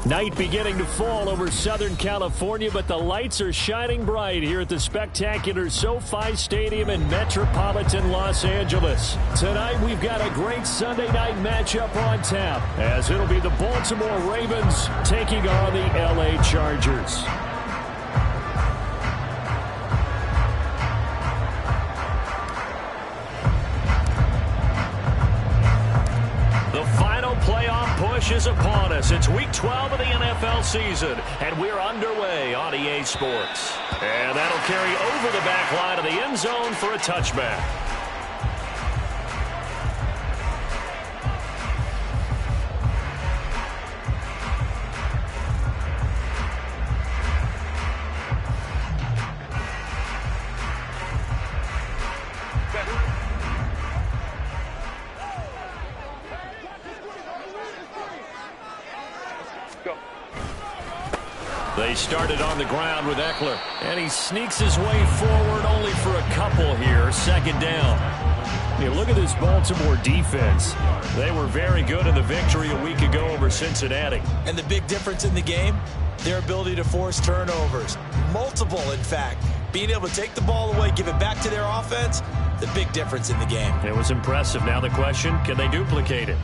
Night beginning to fall over Southern California, but the lights are shining bright here at the spectacular SoFi Stadium in metropolitan Los Angeles. Tonight, we've got a great Sunday night matchup on tap, as it'll be the Baltimore Ravens taking on the LA Chargers. Playoff push is upon us. It's week 12 of the NFL season, and we're underway on EA Sports. And that'll carry over the back line of the end zone for a touchback. They started on the ground with Eckler, and he sneaks his way forward only for a couple here. Second down. You look at this Baltimore defense. They were very good in the victory a week ago over Cincinnati. And the big difference in the game, their ability to force turnovers. Multiple, in fact. Being able to take the ball away, give it back to their offense, the big difference in the game. It was impressive. Now the question, can they duplicate it?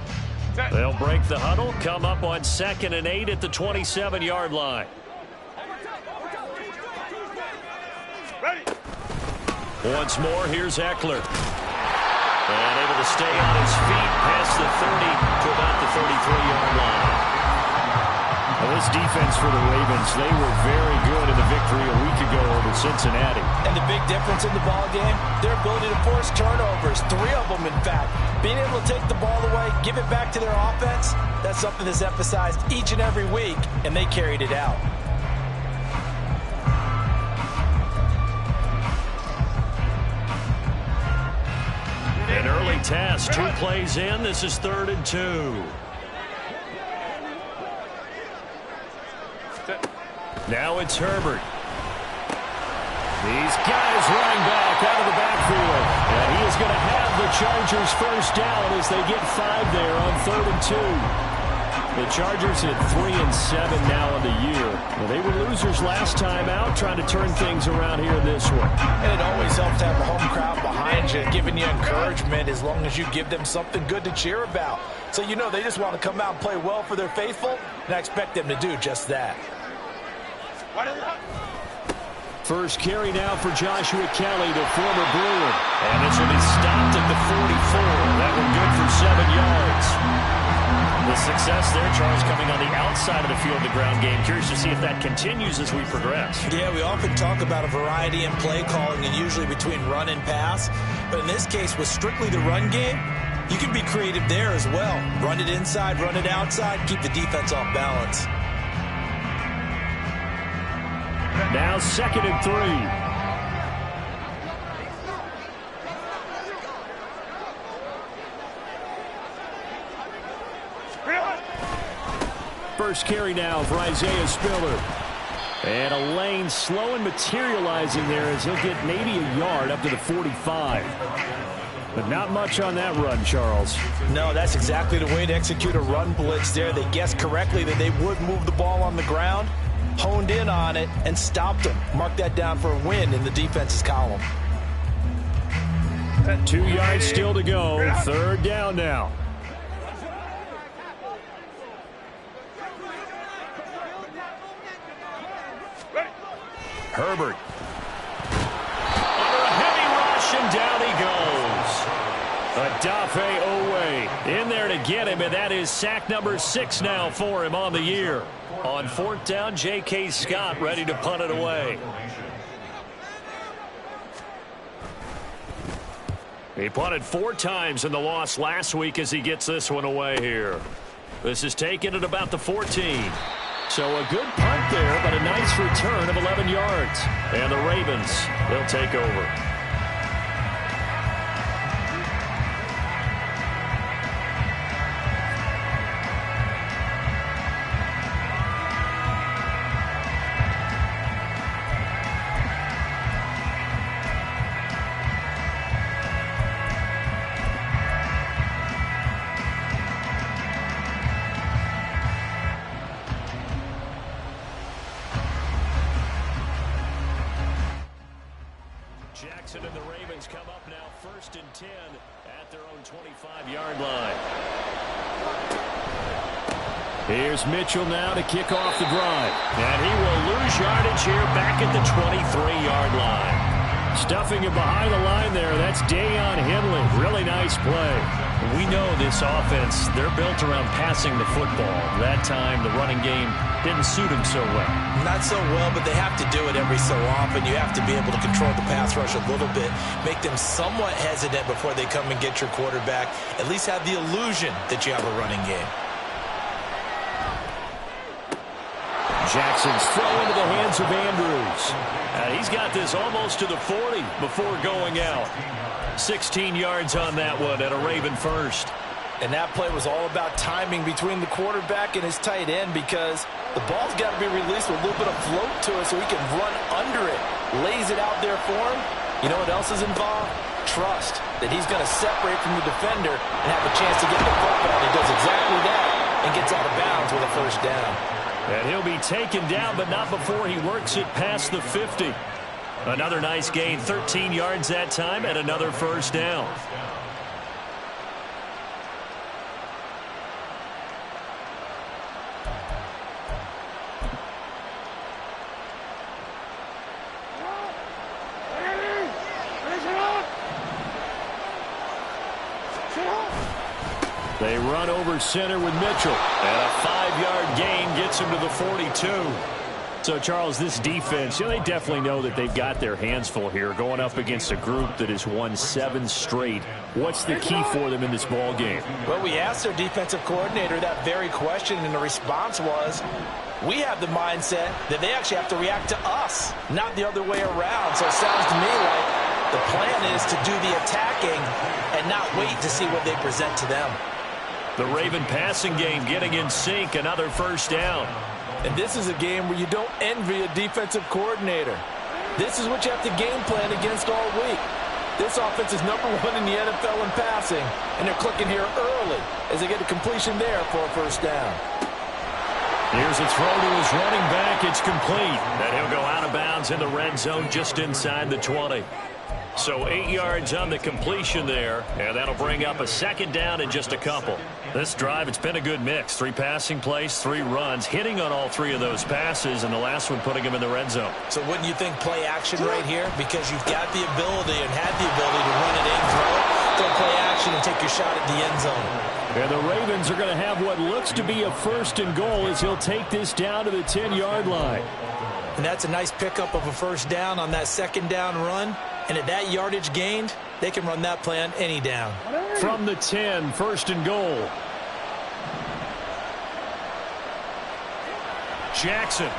They'll break the huddle, come up on 2nd and 8 at the 27-yard line. Once more, here's Eckler. And able to stay on his feet past the 30 to about the 33-yard line. Well, this defense for the Ravens, they were very good in the victory a week ago over Cincinnati. And the big difference in the ball game, their ability to force turnovers, 3 of them in fact. Being able to take the ball away, give it back to their offense, that's something that's emphasized each and every week, and they carried it out. An early test, 2 plays in. This is 3rd and 2. Now it's Herbert. These guys running back out of the backfield. And he is going to have the Chargers first down as they get 5 there on 3rd and 2. The Chargers at 3-7 now in the year. Well, they were losers last time out, trying to turn things around here in this one. And it always helps to have a home crowd behind you, giving you encouragement as long as you give them something good to cheer about. So you know they just want to come out and play well for their faithful, and I expect them to do just that. First carry now for Joshua Kelly, the former Bruin. And this will be stopped at the 44. That one good for 7 yards. The success there, Charles, coming on the outside of the field, the ground game. Curious to see if that continues as we progress. Yeah, we often talk about a variety in play calling and usually between run and pass. But in this case, with strictly the run game, you can be creative there as well. Run it inside, run it outside, keep the defense off balance. Now 2nd and 3. First carry now for Isaiah Spiller. And a lane slow and materializing there as he'll get maybe a yard up to the 45. But not much on that run, Charles. No, that's exactly the way to execute a run blitz there. They guessed correctly that they would move the ball on the ground, honed in on it, and stopped them. Mark that down for a win in the defense's column. 2 yards still to go. 3rd down now. Herbert. Under a heavy rush, and down he goes. Odafe Owe in there to get him, and that is sack number 6 now for him on the year. On 4th down, J.K. Scott ready to punt it away. He punted 4 times in the loss last week as he gets this one away here. This is taken at about the 14. So a good punt there, but a nice return of 11 yards. And the Ravens, they'll take over. First and 10 at their own 25-yard line. Here's Mitchell now to kick off the drive. And he will lose yardage here back at the 23-yard line. Stuffing him behind the line there. That's Deion Henley. Really nice play. We know this offense, they're built around passing the football. That time, the running game didn't suit him so well. Not so well, but they have to do it every so often. You have to be able to control the pass rush a little bit, make them somewhat hesitant before they come and get your quarterback. At least have the illusion that you have a running game. Jackson's throw into the hands of Andrews. He's got this almost to the 40 before going out. 16 yards on that one at a Raven first. And that play was all about timing between the quarterback and his tight end, because the ball's got to be released with a little bit of float to it so he can run under it. Lays it out there for him. You know what else is involved? Trust that he's going to separate from the defender and have a chance to get the football. He does exactly that and gets out of bounds with a first down. And he'll be taken down, but not before he works it past the 50. Another nice gain, 13 yards that time, and another first down. They run over center with Mitchell. And a 5-yard gain gets him to the 42. So, Charles, this defense, they definitely know that they've got their hands full here going up against a group that has won 7 straight. What's the key for them in this ball game? Well, we asked their defensive coordinator that very question, and the response was, we have the mindset that they actually have to react to us, not the other way around. So it sounds to me like the plan is to do the attacking and not wait to see what they present to them. The Raven passing game getting in sync, another first down. And this is a game where you don't envy a defensive coordinator. This is what you have to game plan against all week. This offense is #1 in the NFL in passing, and they're clicking here early as they get a completion there for a first down. Here's a throw to his running back. It's complete. And he'll go out of bounds in the red zone just inside the 20. So 8 yards on the completion there, and that'll bring up a second down in just a couple. This drive, it's been a good mix. 3 passing plays, 3 runs, hitting on all 3 of those passes, and the last one putting him in the red zone. So wouldn't you think play action right here? Because you've got the ability and had the ability to run it in, throw play action, and take your shot at the end zone. And the Ravens are going to have what looks to be a first and goal as he'll take this down to the 10-yard line. And that's a nice pickup of a first down on that second down run. And at that yardage gained, they can run that play on any down. From the 10, first and goal. Jackson.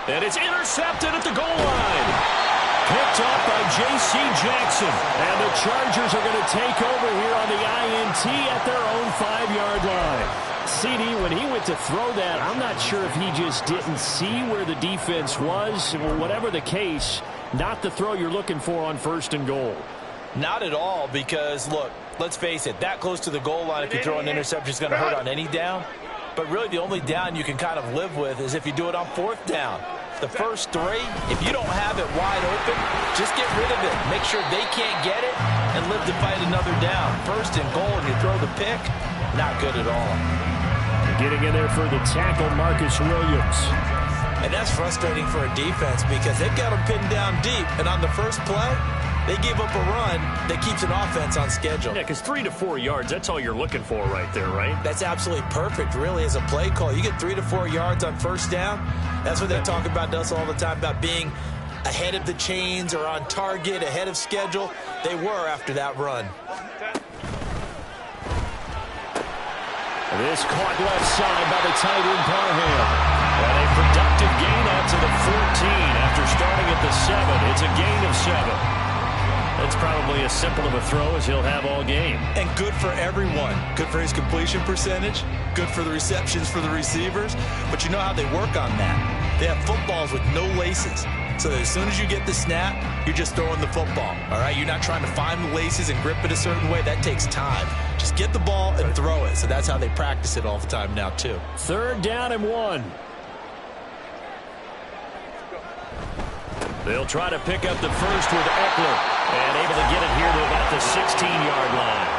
And it's intercepted at the goal line. Picked up by J.C. Jackson. And the Chargers are going to take over here on the INT at their own 5-yard line. CD, when he went to throw that, I'm not sure if he just didn't see where the defense was. Or whatever the case, not the throw you're looking for on first and goal. Not at all, because, look, let's face it, that close to the goal line, if you throw an interception, is going to hurt on any down. But really the only down you can kind of live with is if you do it on 4th down. The first 3, if you don't have it wide open, just get rid of it. Make sure they can't get it and live to fight another down. First and goal, and you throw the pick, not good at all. Getting in there for the tackle, Marcus Williams. And that's frustrating for a defense because they've got them pinned down deep. And on the first play, they give up a run that keeps an offense on schedule. Yeah, because 3 to 4 yards, that's all you're looking for right there, right? That's absolutely perfect, really, as a play call. You get 3 to 4 yards on first down. That's what they're talking about to us all the time, about being ahead of the chains or on target, ahead of schedule. They were after that run. This caught left side by the tight end Parham. And a productive gain out to the 14 after starting at the 7. It's a gain of 7. That's probably as simple of a throw as he'll have all game. And good for everyone. Good for his completion percentage. Good for the receptions for the receivers. But you know how they work on that. They have footballs with no laces. So as soon as you get the snap, you're just throwing the football. All right? You're not trying to find the laces and grip it a certain way. That takes time. Just get the ball and throw it. So that's how they practice it all the time now, too. 3rd down and 1. They'll try to pick up the first with Eckler. And able to get it here to about the 16-yard line.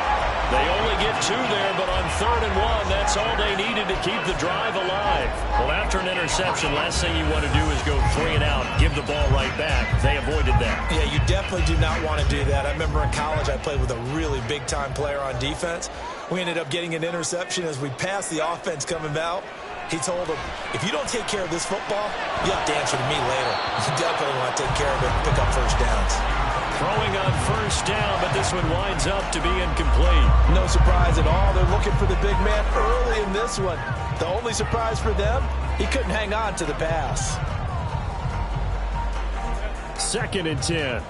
They only get 2 there, but on 3rd and 1, that's all they needed to keep the drive alive. Well, after an interception, last thing you want to do is go 3 and out, give the ball right back. They avoided that. Yeah, you definitely do not want to do that. I remember in college I played with a really big-time player on defense. We ended up getting an interception as we passed the offense coming out. He told him, if you don't take care of this football, you have to answer to me later. You definitely want to take care of it and pick up first downs. Throwing on 1st down, but this one winds up to be incomplete. No surprise at all. They're looking for the big man early in this one. The only surprise for them, he couldn't hang on to the pass. 2nd and 10.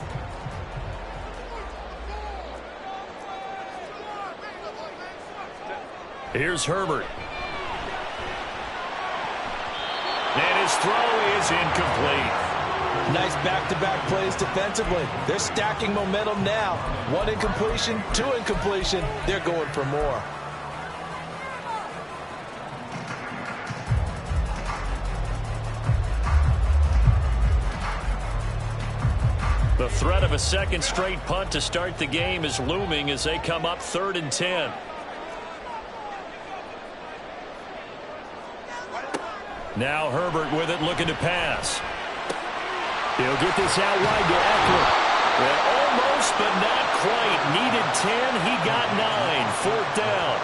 Here's Herbert. And his throw is incomplete. Nice back-to-back plays defensively. They're stacking momentum now. 1 incompletion, 2 incompletion. They're going for more. The threat of a 2nd straight punt to start the game is looming as they come up 3rd and 10. Now Herbert with it, looking to pass. He'll get this out wide to Eckler. And almost, but not quite. Needed 10. He got 9. 4th down.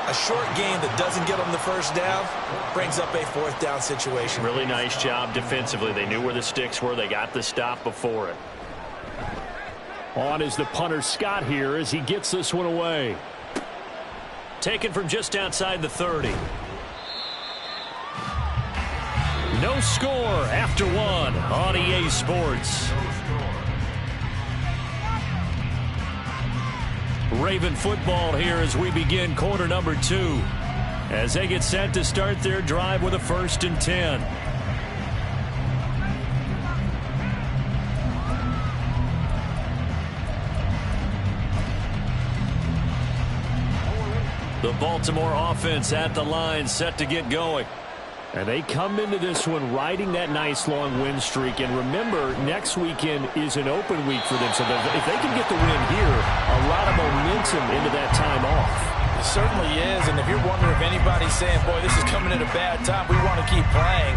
A short game that doesn't get them the first down brings up a 4th down situation. Really nice job defensively. They knew where the sticks were. They got the stop before it. On is the punter Scott here as he gets this one away. Taken from just outside the 30. No score after 1 on EA Sports. Raven football here as we begin quarter number 2. As they get set to start their drive with a 1st and 10. The Baltimore offense at the line set to get going. And they come into this one riding that nice long win streak. And remember, next weekend is an open week for them. So if they can get the win here, a lot of momentum into that time off. It certainly is. And if you're wondering if anybody's saying, boy, this is coming at a bad time, we want to keep playing,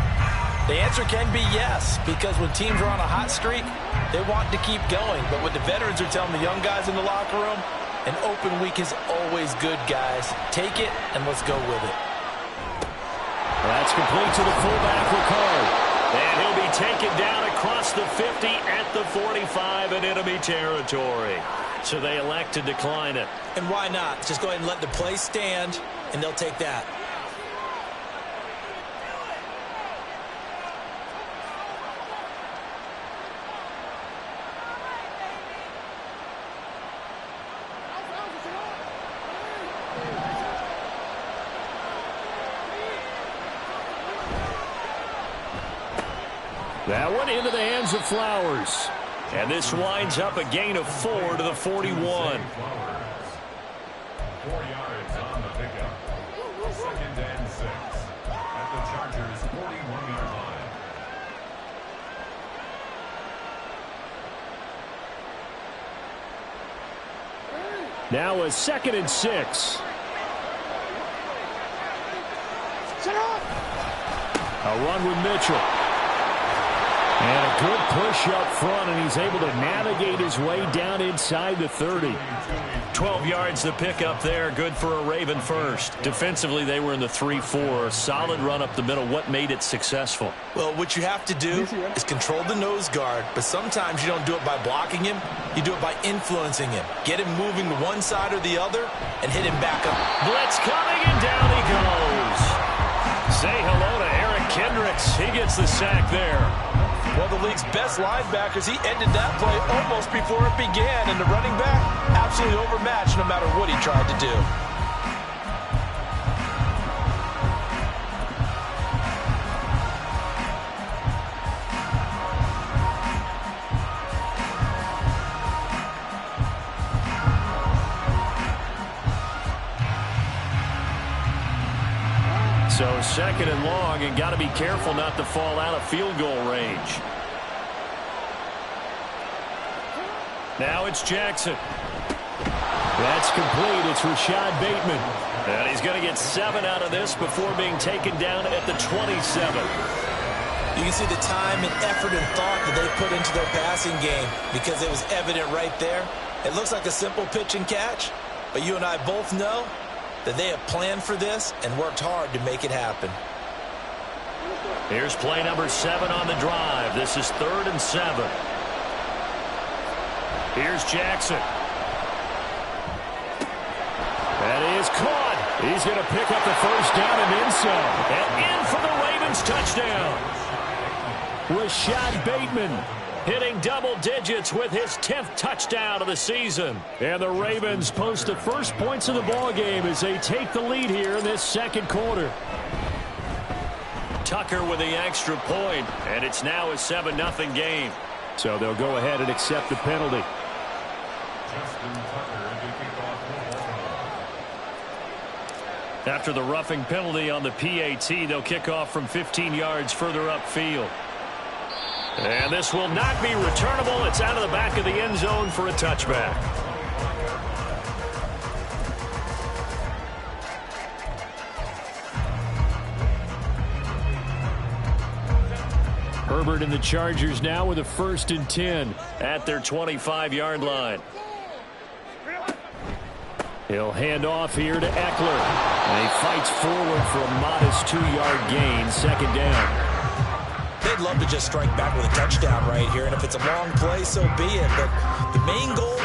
the answer can be yes. Because when teams are on a hot streak, they want to keep going. But what the veterans are telling the young guys in the locker room, an open week is always good, guys. Take it and let's go with it. That's complete to the fullback, Ricard. And he'll be taken down across the 50 at the 45 in enemy territory. So they elect to decline it. And why not? Just go ahead and let the play stand, and they'll take that. That one into the hands of Flowers. And this winds up a gain of 4 to the 41. 4 yards on the pickup. 2nd and 6 at the Chargers' 41-yard line. Now a 2nd and 6. A run with Mitchell. And a good push up front, and he's able to navigate his way down inside the 30. 12 yards the pick up there. Good for a Raven first. Defensively, they were in the 3-4. Solid run up the middle. What made it successful? Well, what you have to do is control the nose guard, but sometimes you don't do it by blocking him. You do it by influencing him. Get him moving to one side or the other and hit him back up. Blitz coming, and down he goes. Say hello to Eric Kendricks. He gets the sack there. One of the league's best linebackers, he ended that play almost before it began, and the running back absolutely overmatched no matter what he tried to do. So 2nd and long, and got to be careful not to fall out of field goal range. Now it's Jackson. That's complete. It's Rashad Bateman. And he's going to get 7 out of this before being taken down at the 27. You can see the time and effort and thought that they put into their passing game because it was evident right there. It looks like a simple pitch and catch, but you and I both know that they have planned for this and worked hard to make it happen. Here's play number 7 on the drive. This is 3rd and 7. Here's Jackson. That is caught. He's going to pick up the first down and then some. And in for the Ravens touchdown. Rashad Bateman hitting double digits with his 10th touchdown of the season. And the Ravens post the first points of the ballgame as they take the lead here in this second quarter. Tucker with the extra point, and it's now a 7-0 game. So they'll go ahead and accept the penalty. After the roughing penalty on the PAT, they'll kick off from 15 yards further upfield. And this will not be returnable. It's out of the back of the end zone for a touchback. Herbert and the Chargers now with a 1st and 10 at their 25-yard line. He'll hand off here to Eckler. And he fights forward for a modest 2-yard gain, 2nd down. They'd love to just strike back with a touchdown right here, and if it's a long play, so be it. But the main goal,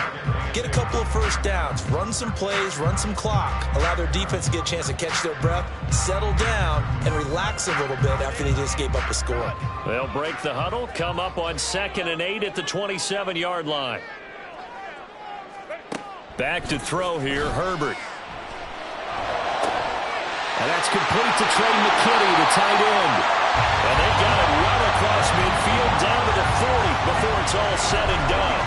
get a couple of first downs, run some plays, run some clock, allow their defense to get a chance to catch their breath, settle down, and relax a little bit after they just gave up a score. They'll break the huddle, come up on 2nd and 8 at the 27-yard line. Back to throw here, Herbert. And that's complete to Trey McKinney, the tight end. And they got it well across midfield down to the 40 before it's all said and done.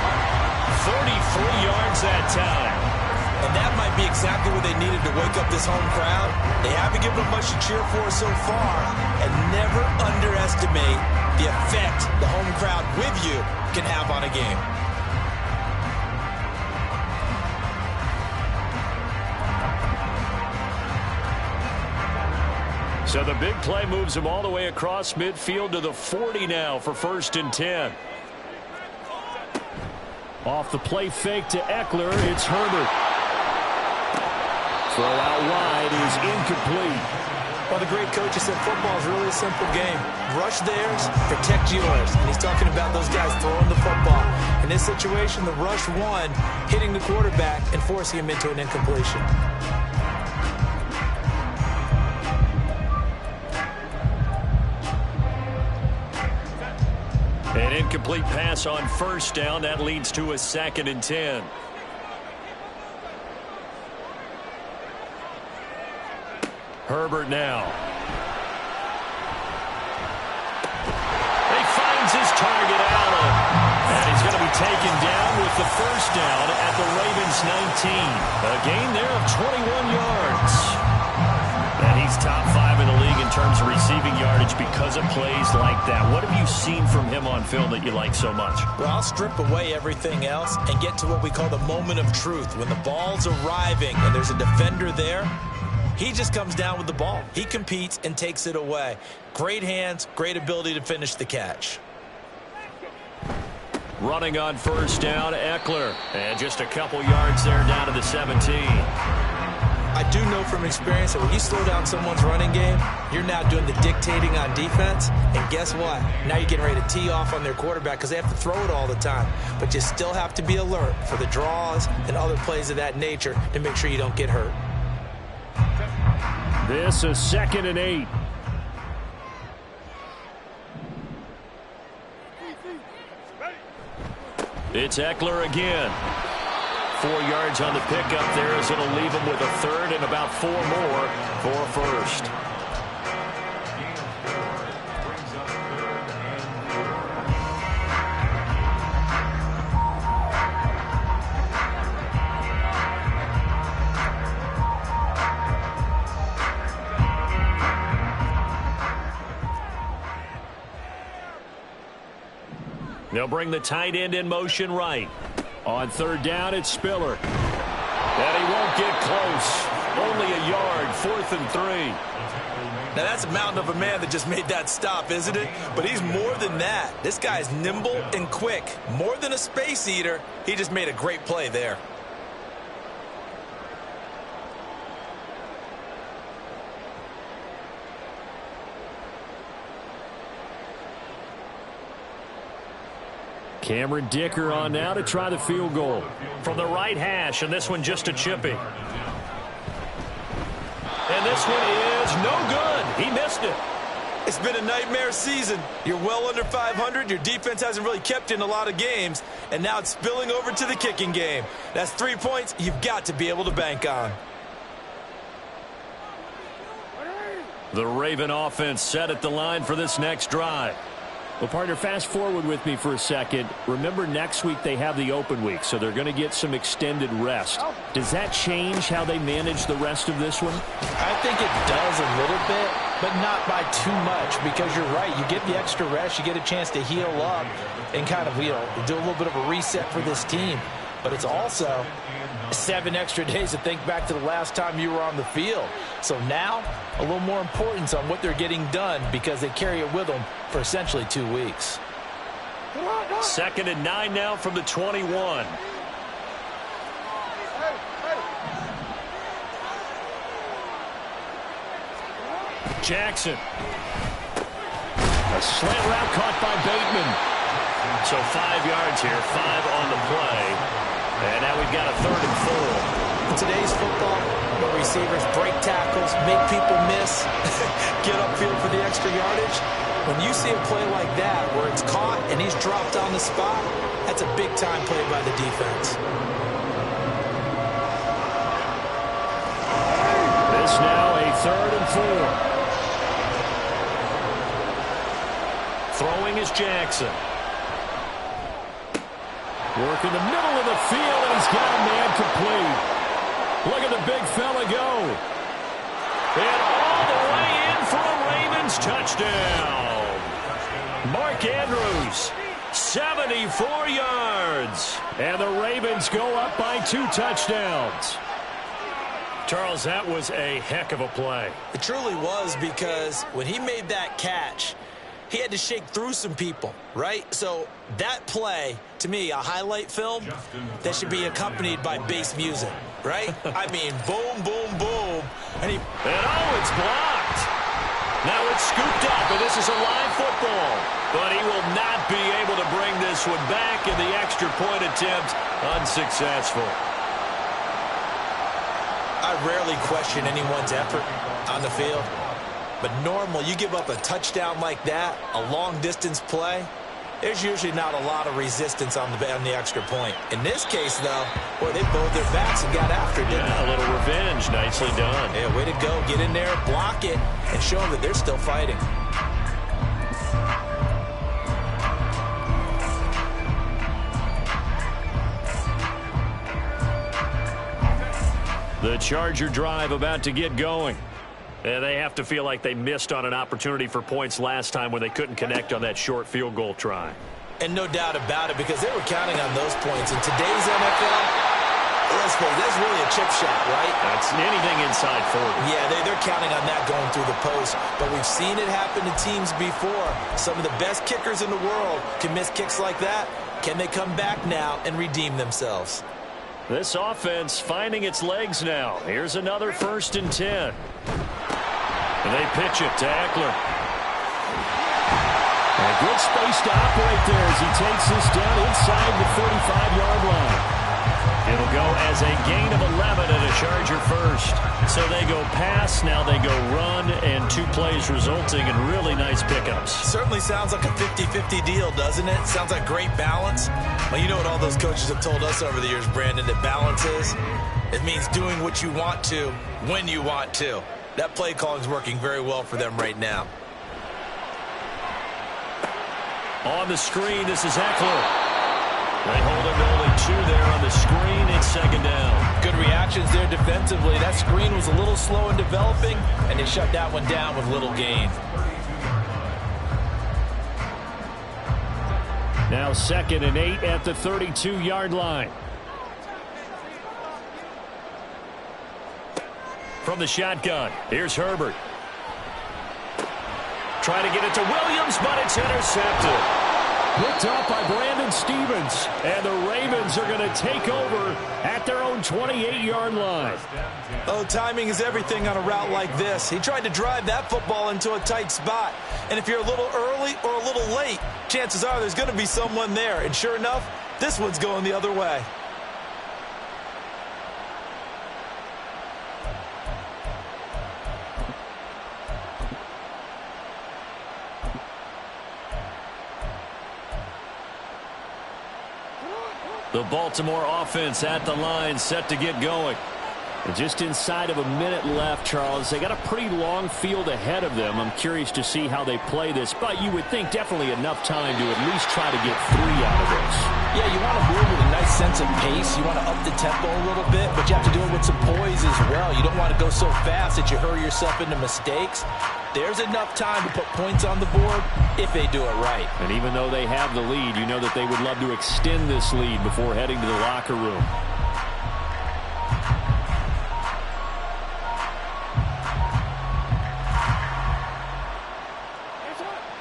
33 yards that time. And that might be exactly what they needed to wake up this home crowd. They haven't given them much to cheer for so far. And never underestimate the effect the home crowd with you can have on a game. So the big play moves him all the way across midfield to the 40 now for 1st and 10. Off the play fake to Eckler, it's Herbert. Throw out wide is incomplete. Well, the great coach has said football is really a simple game. Rush theirs, protect yours. And he's talking about those guys throwing the football. In this situation, the rush one, hitting the quarterback and forcing him into an incompletion. An incomplete pass on 1st down. That leads to a 2nd and 10. Herbert now. He finds his target, Allen. And he's going to be taken down with the 1st down at the Ravens 19. A gain there of 21 yards. And he's top 5 in the league in terms of receiving yardage because of plays like that. What have you seen from him on film that you like so much? Well, I'll strip away everything else and get to what we call the moment of truth. When the ball's arriving and there's a defender there, he just comes down with the ball. He competes and takes it away. Great hands, great ability to finish the catch. Running on 1st down, Eckler. And just a couple yards there down to the 17. I do know from experience that when you slow down someone's running game, you're now doing the dictating on defense. And guess what? Now you're getting ready to tee off on their quarterback because they have to throw it all the time. But you still have to be alert for the draws and other plays of that nature to make sure you don't get hurt. This is 2nd and 8. It's Eckler again. 4 yards on the pickup there as it'll leave him with a 3rd and about 4 more for a 1st. They'll bring the tight end in motion right. On third down, it's Spiller. And he won't get close. Only a yard, 4th and 3. Now, that's a mountain of a man that just made that stop, isn't it? But he's more than that. This guy's nimble and quick. More than a space eater. He just made a great play there. Cameron Dicker on now to try the field goal. From the right hash, and this one just a chippy. And this one is no good. He missed it. It's been a nightmare season. You're well under 500. Your defense hasn't really kept you in a lot of games. And now it's spilling over to the kicking game. That's 3 points you've got to be able to bank on. The Raven offense set at the line for this next drive. Well, partner, fast forward with me for a second. Remember, next week they have the open week, so they're going to get some extended rest. Does that change how they manage the rest of this one? I think it does a little bit, but not by too much, because you're right. You get the extra rest. You get a chance to heal up and kind of, do a little bit of a reset for this team. But it's also 7 extra days to think back to the last time you were on the field. So now, a little more importance on what they're getting done because they carry it with them for essentially 2 weeks. 2nd and 9 now from the 21. Jackson. A slant route caught by Bateman. So 5 yards here, 5 on the play. And now we've got a 3rd and 4. In today's football, where receivers break tackles, make people miss, get upfield for the extra yardage, when you see a play like that where it's caught and he's dropped on the spot, that's a big-time play by the defense. This now a 3rd and 4. Throwing is Jackson. Work in the middle of the field, and he's got a man complete. Look at the big fella go. And all the way in for a Ravens touchdown. Mark Andrews, 74 yards. And the Ravens go up by 2 touchdowns. Charles, that was a heck of a play. It truly was, because when he made that catch, he had to shake through some people, right? So that play, to me, a highlight film that should be accompanied by bass music, right? I mean, boom, boom, boom. And it's blocked. Now it's scooped up, and this is a live football. But he will not be able to bring this one back, in the extra point attempt unsuccessful. I rarely question anyone's effort on the field. But normal, you give up a touchdown like that, a long-distance play, there's usually not a lot of resistance on the extra point. In this case, though, boy, they bowed their backs and got after it, didn't they? A little revenge. Nicely done. Yeah, way to go. Get in there, block it, and show them that they're still fighting. The Charger drive about to get going. And they have to feel like they missed on an opportunity for points last time when they couldn't connect on that short field goal try. And no doubt about it, because they were counting on those points. In today's NFL, let's face it, that's really a chip shot, right? That's anything inside 40. Yeah, they're counting on that going through the post. But we've seen it happen to teams before. Some of the best kickers in the world can miss kicks like that. Can they come back now and redeem themselves? This offense finding its legs now. Here's another 1st and 10. And they pitch it to Eckler. A good space to operate there as he takes this down inside the 45-yard line. It'll go as a gain of 11 and a Charger first. So they go pass, now they go run, and 2 plays resulting in really nice pickups. Certainly sounds like a 50-50 deal, doesn't it? Sounds like great balance. Well, you know what all those coaches have told us over the years, Brandon, that balance is? It means doing what you want to when you want to. That play calling is working very well for them right now. On the screen, this is Eckler. They hold him to only 2 there on the screen. It's 2nd down. Good reactions there defensively. That screen was a little slow in developing, and they shut that one down with little gain. Now 2nd and 8 at the 32-yard line. From the shotgun, here's Herbert. Trying to get it to Williams, but it's intercepted. Picked up by Brandon Stevens. And the Ravens are going to take over at their own 28-yard line. Oh, timing is everything on a route like this. He tried to drive that football into a tight spot. And if you're a little early or a little late, chances are there's going to be someone there. And sure enough, this one's going the other way. The Baltimore offense at the line, set to get going. And just inside of a minute left, Charles. They got a pretty long field ahead of them. I'm curious to see how they play this, but you would think definitely enough time to at least try to get 3 out of this. Yeah, you want to move with a nice sense of pace. You want to up the tempo a little bit, but you have to do it with some poise as well. You don't want to go so fast that you hurry yourself into mistakes. There's enough time to put points on the board if they do it right. And even though they have the lead, you know that they would love to extend this lead before heading to the locker room.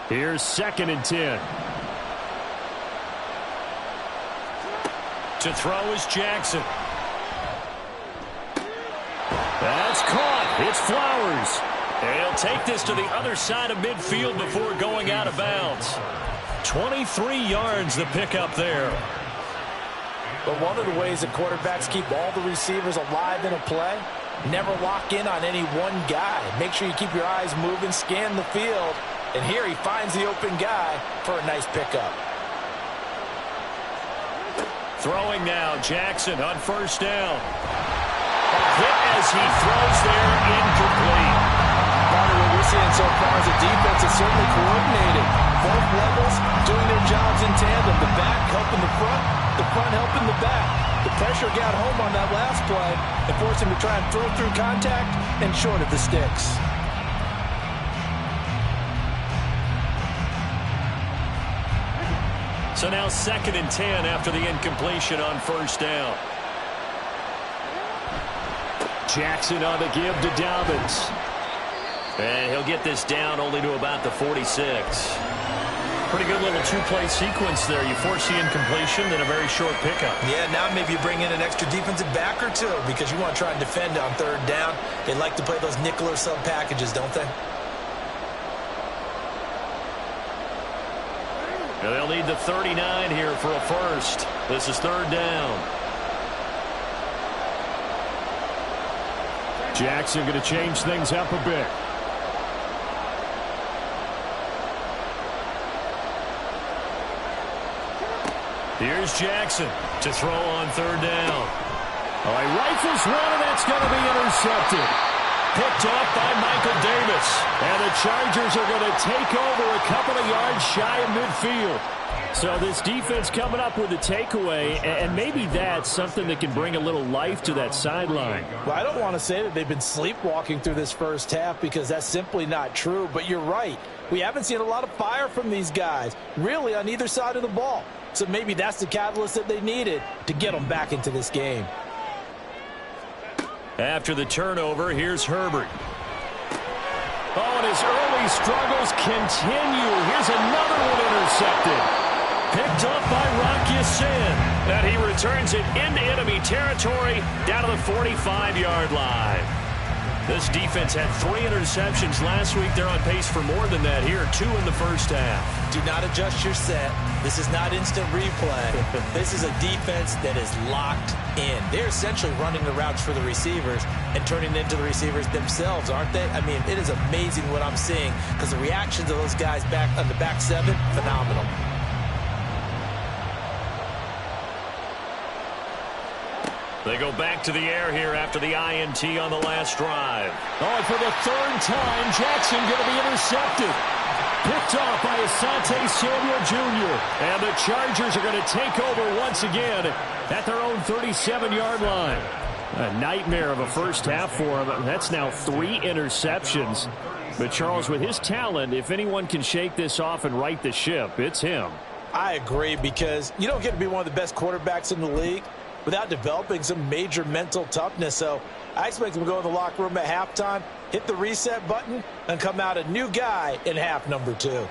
Here's 2nd and 10. To throw is Jackson. That's caught. It's Flowers. And he'll take this to the other side of midfield before going out of bounds. 23 yards the pickup there. But one of the ways that quarterbacks keep all the receivers alive in a play, never lock in on any one guy. Make sure you keep your eyes moving, scan the field. And here he finds the open guy for a nice pickup. Throwing now, Jackson on 1st down. Hit as he throws there, incomplete. Part of what we're seeing so far is the defense is certainly coordinated. Both levels doing their jobs in tandem. The back helping the front helping the back. The pressure got home on that last play and forced him to try and throw through contact and short of the sticks. So now 2nd and 10 after the incompletion on 1st down. Jackson on the give to Dobbins. And he'll get this down only to about the 46. Pretty good little 2-play sequence there. You force the incompletion, then a very short pickup. Yeah, now maybe you bring in an extra defensive back or two because you want to try and defend on 3rd down. They like to play those nickel or sub packages, don't they? And they'll need the 39 here for a first. This is 3rd down. Jackson going to change things up a bit. Here's Jackson to throw on 3rd down. All right, rifles one, and that's going to be intercepted. Picked off by Michael Davis. And the Chargers are going to take over a couple of yards shy of midfield. So this defense coming up with a takeaway, and maybe that's something that can bring a little life to that sideline. Well, I don't want to say that they've been sleepwalking through this first half because that's simply not true. But you're right. We haven't seen a lot of fire from these guys, really, on either side of the ball. So maybe that's the catalyst that they needed to get them back into this game. After the turnover, here's Herbert. Oh, and his early struggles continue. Here's another one intercepted. Picked up by Rock Ya-Sin. And he returns it into enemy territory down to the 45-yard line. This defense had 3 interceptions last week. They're on pace for more than that here. 2 in the first half. Do not adjust your set. This is not instant replay. This is a defense that is locked in. They're essentially running the routes for the receivers and turning it into the receivers themselves, aren't they? I mean, it is amazing what I'm seeing because the reactions of those guys back on the back 7, phenomenal. They go back to the air here after the INT on the last drive. Oh, and for the 3rd time, Jackson going to be intercepted. Picked off by Asante Samuel Jr. And the Chargers are going to take over once again at their own 37-yard line. A nightmare of a first half for him. That's now 3 interceptions. But Charles, with his talent, if anyone can shake this off and right the ship, it's him. I agree, because you don't get to be one of the best quarterbacks in the league without developing some major mental toughness. So I expect him to go in the locker room at halftime, hit the reset button, and come out a new guy in half number 2.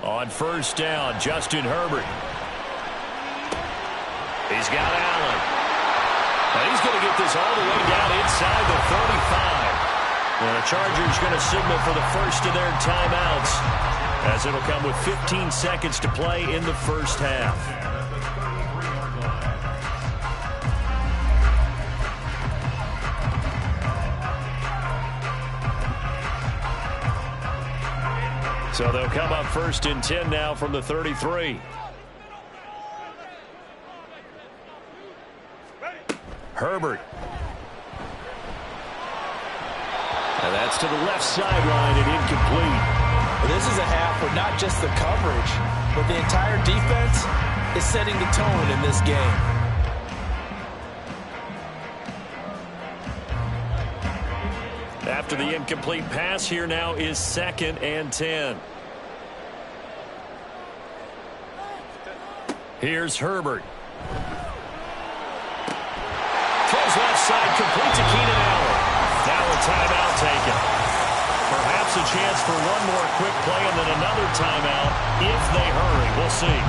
On first down, Justin Herbert. He's got Allen. And he's going to get this all the way down inside the 35. And the Chargers going to signal for the first of their timeouts, as it'll come with 15 seconds to play in the first half. So they'll come up first and 10 now from the 33. Herbert. And that's to the left sideline and incomplete. Well, this is a half where not just the coverage, but the entire defense is setting the tone in this game. After the incomplete pass, here now is 2nd and 10. Here's Herbert. Throws left side, complete to Keenan Allen. Now a timeout taken. Perhaps a chance for one more quick play and then another timeout if they hurry. We'll see.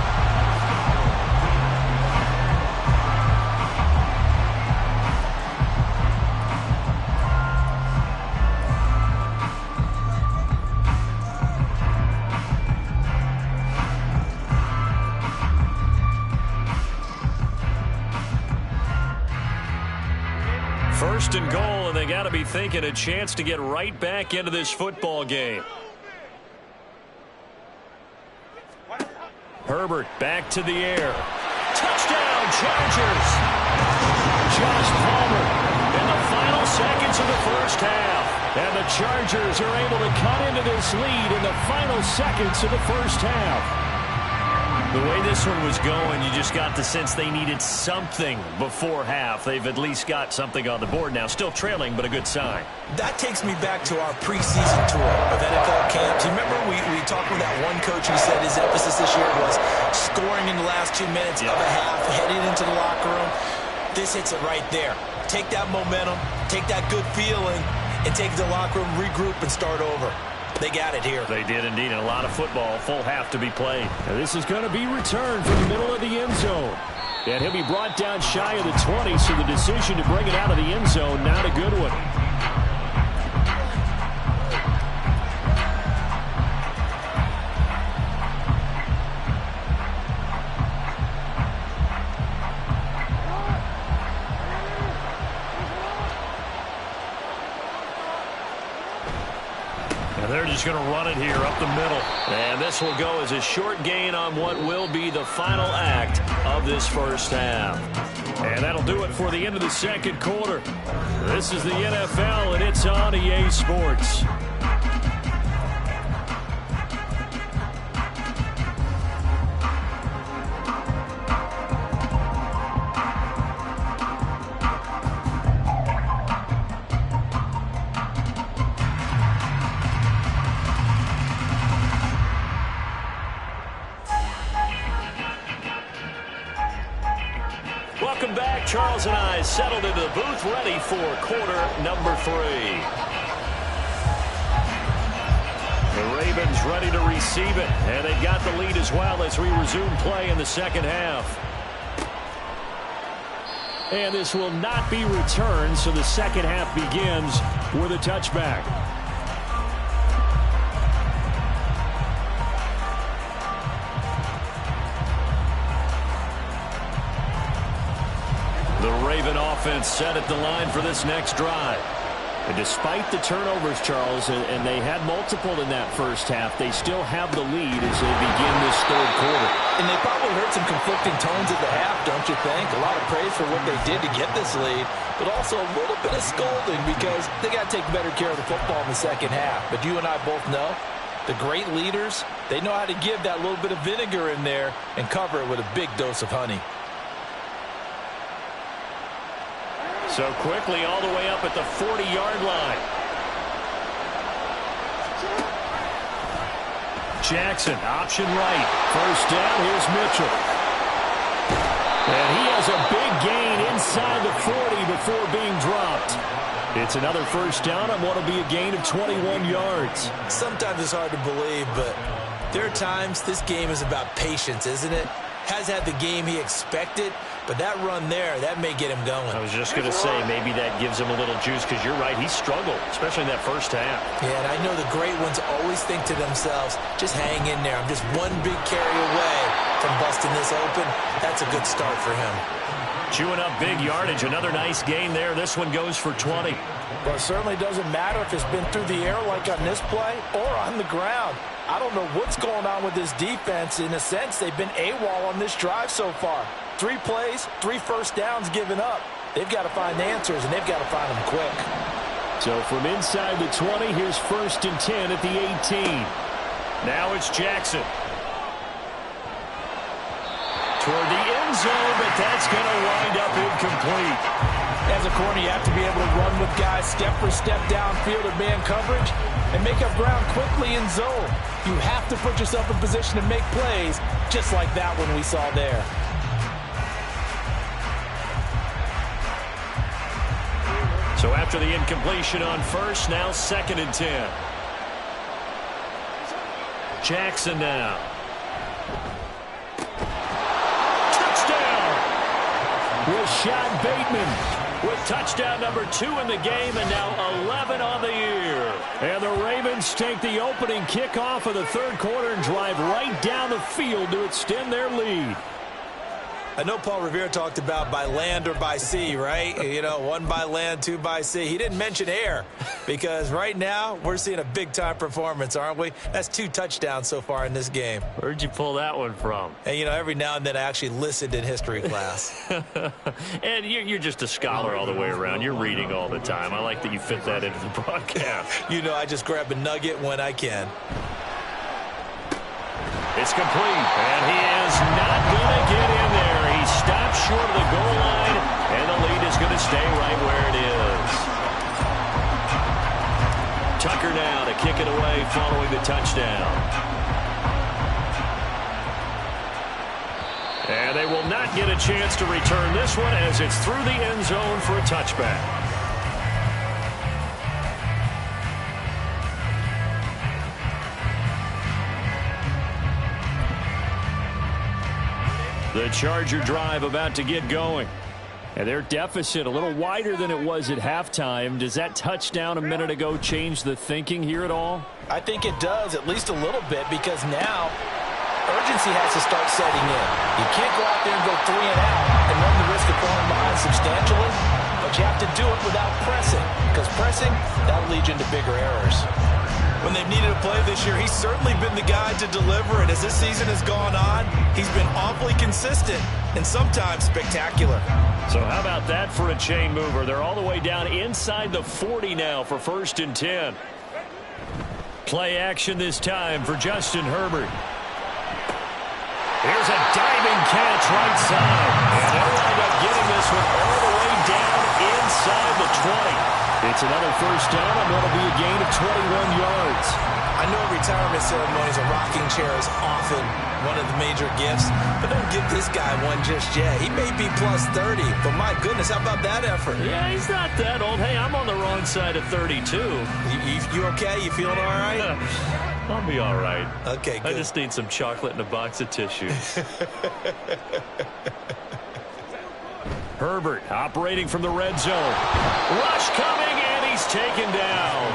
First and goal, and they got to be thinking a chance to get right back into this football game. Herbert back to the air. Touchdown, Chargers! Josh Palmer in the final seconds of the first half. And the Chargers are able to cut into this lead in the final seconds of the first half. The way this one was going, you just got the sense they needed something before half. They've at least got something on the board now. Still trailing, but a good sign. That takes me back to our preseason tour of NFL camps. You remember we talked with that one coach who said his emphasis this year was scoring in the last 2 minutes of a half, heading into the locker room. This hits it right there. Take that momentum, take that good feeling, and take it to the locker room, regroup, and start over. They got it here. They did indeed, and a lot of football, full half to be played. And this is going to be returned from the middle of the end zone. And he'll be brought down shy of the 20, so the decision to bring it out of the end zone, not a good one. They're just going to run it here up the middle. And this will go as a short gain on what will be the final act of this first half. And that'll do it for the end of the second quarter. This is the NFL, and it's on EA Sports. Welcome back. Charles and I settled into the booth, ready for quarter number 3. The Ravens ready to receive it, and they've got the lead as well as we resume play in the second half. And this will not be returned, so the second half begins with a touchback. The Raven offense set at the line for this next drive. And despite the turnovers, Charles, and they had multiple in that first half, they still have the lead as they begin this third quarter. And they probably heard some conflicting tones at the half, don't you think? A lot of praise for what they did to get this lead, but also a little bit of scolding because they got to take better care of the football in the second half. But you and I both know the great leaders, they know how to give that little bit of vinegar in there and cover it with a big dose of honey. So quickly all the way up at the 40-yard line. Jackson, option right. First down, here's Mitchell. And he has a big gain inside the 40 before being dropped. It's another first down on what will be a gain of 21 yards. Sometimes it's hard to believe, but there are times this game is about patience, isn't it? Has had the game he expected, but that run there, that may get him going. I was just going to say, maybe that gives him a little juice, because you're right, he struggled, especially in that first half. Yeah, and I know the great ones always think to themselves, just hang in there. I'm just one big carry away from busting this open. That's a good start for him. Chewing up big yardage. Another nice gain there. This one goes for 20. Well, it certainly doesn't matter if it's been through the air like on this play or on the ground. I don't know what's going on with this defense. In a sense, they've been AWOL on this drive so far. 3 plays, 3 first downs given up. They've got to find answers, and they've got to find them quick. So from inside the 20, here's 1st and 10 at the 18. Now it's Jackson. Toward the end zone, but that's going to wind up incomplete. As a corner, you have to be able to run with guys step for step downfield or man coverage and make up ground quickly in zone. You have to put yourself in position to make plays, just like that one we saw there. So after the incompletion on first, now 2nd and 10. Jackson now. Touchdown! Rashad Bateman with touchdown number 2 in the game, and now 11 on the year. And the Ravens take the opening kickoff of the 3rd quarter and drive right down the field to extend their lead. I know Paul Revere talked about by land or by sea, right? You know, 1 by land, 2 by sea. He didn't mention air, because right now we're seeing a big-time performance, aren't we? That's 2 touchdowns so far in this game. Where'd you pull that one from? And, you know, every now and then I actually listened in history class. And you're just a scholar all the way around. You're reading all the time. I like that you fit that into the broadcast. You know, I just grab a nugget when I can. It's complete, and he is not going to get in there. He stops short of the goal line, and the lead is going to stay right where it is. Tucker now to kick it away following the touchdown. And they will not get a chance to return this one as it's through the end zone for a touchback. The Charger drive about to get going. And their deficit a little wider than it was at halftime. Does that touchdown a minute ago change the thinking here at all? I think it does, at least a little bit, because now urgency has to start setting in. You can't go out there and go 3 and out and run the risk of falling behind substantially, but you have to do it without pressing, because pressing, that'll lead you into bigger errors. When they've needed a play this year, he's certainly been the guy to deliver it. As this season has gone on, he's been awfully consistent and sometimes spectacular. So how about that for a chain mover? They're all the way down inside the 40 now for 1st and 10. Play action this time for Justin Herbert. Here's a diving catch right side. And they'll wind up getting this one all the way down inside the 20. It's another first down, and that'll be a gain of 21 yards. I know retirement ceremonies, a rocking chair is often one of the major gifts, but don't give this guy one just yet. He may be plus 30, but my goodness, how about that effort? Yeah, he's not that old. Hey, I'm on the wrong side of 32. You okay? You feeling all right? I'll be all right. Okay, good. I just need some chocolate and a box of tissues. Herbert operating from the red zone. Rush coming, and he's taken down.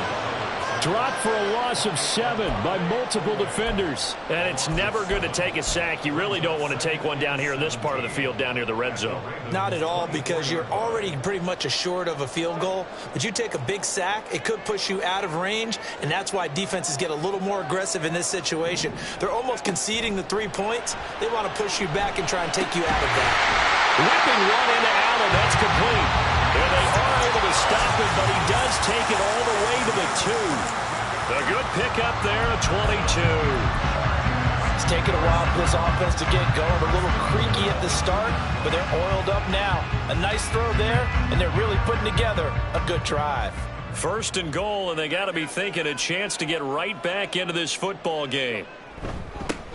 Dropped for a loss of 7 by multiple defenders. And it's never going to take a sack. You really don't want to take one down here in this part of the field, down near the red zone. Not at all, because you're already pretty much assured of a field goal. But you take a big sack, it could push you out of range, and that's why defenses get a little more aggressive in this situation. They're almost conceding the 3 points. They want to push you back and try and take you out of that. Whipping one into Allen, that's complete. And they are able to stop him, but he does take it all the way to the 2. A good pickup there, a 22. It's taken a while for this offense to get going. A little creaky at the start, but they're oiled up now. A nice throw there, and they're really putting together a good drive. 1st and goal, and they got to be thinking a chance to get right back into this football game.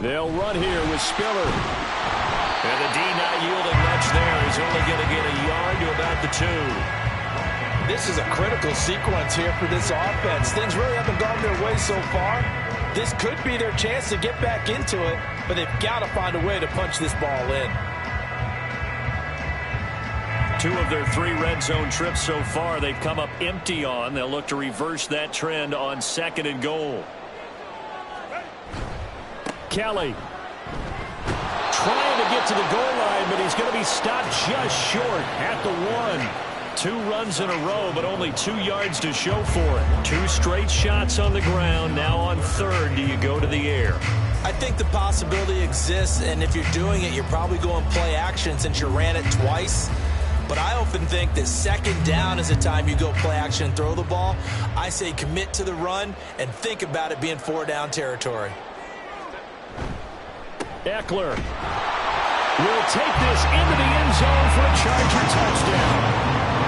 They'll run here with Spiller. And the D not yielding much there. He's only going to get a yard to about the 2. This is a critical sequence here for this offense. Things really haven't gone their way so far. This could be their chance to get back into it, but they've got to find a way to punch this ball in. 2 of their 3 red zone trips so far they've come up empty on. They'll look to reverse that trend on 2nd and goal. Kelly trying to get to the goal line, but he's going to be stopped just short at the 1. 2 runs in a row, but only 2 yards to show for it. 2 straight shots on the ground. Now on 3rd, do you go to the air? I think the possibility exists, and if you're doing it, you're probably going play action since you ran it twice. But I often think that 2nd down is the time you go play action and throw the ball. I say commit to the run and think about it being 4-down territory. Eckler will take this into the end zone for a Charger touchdown.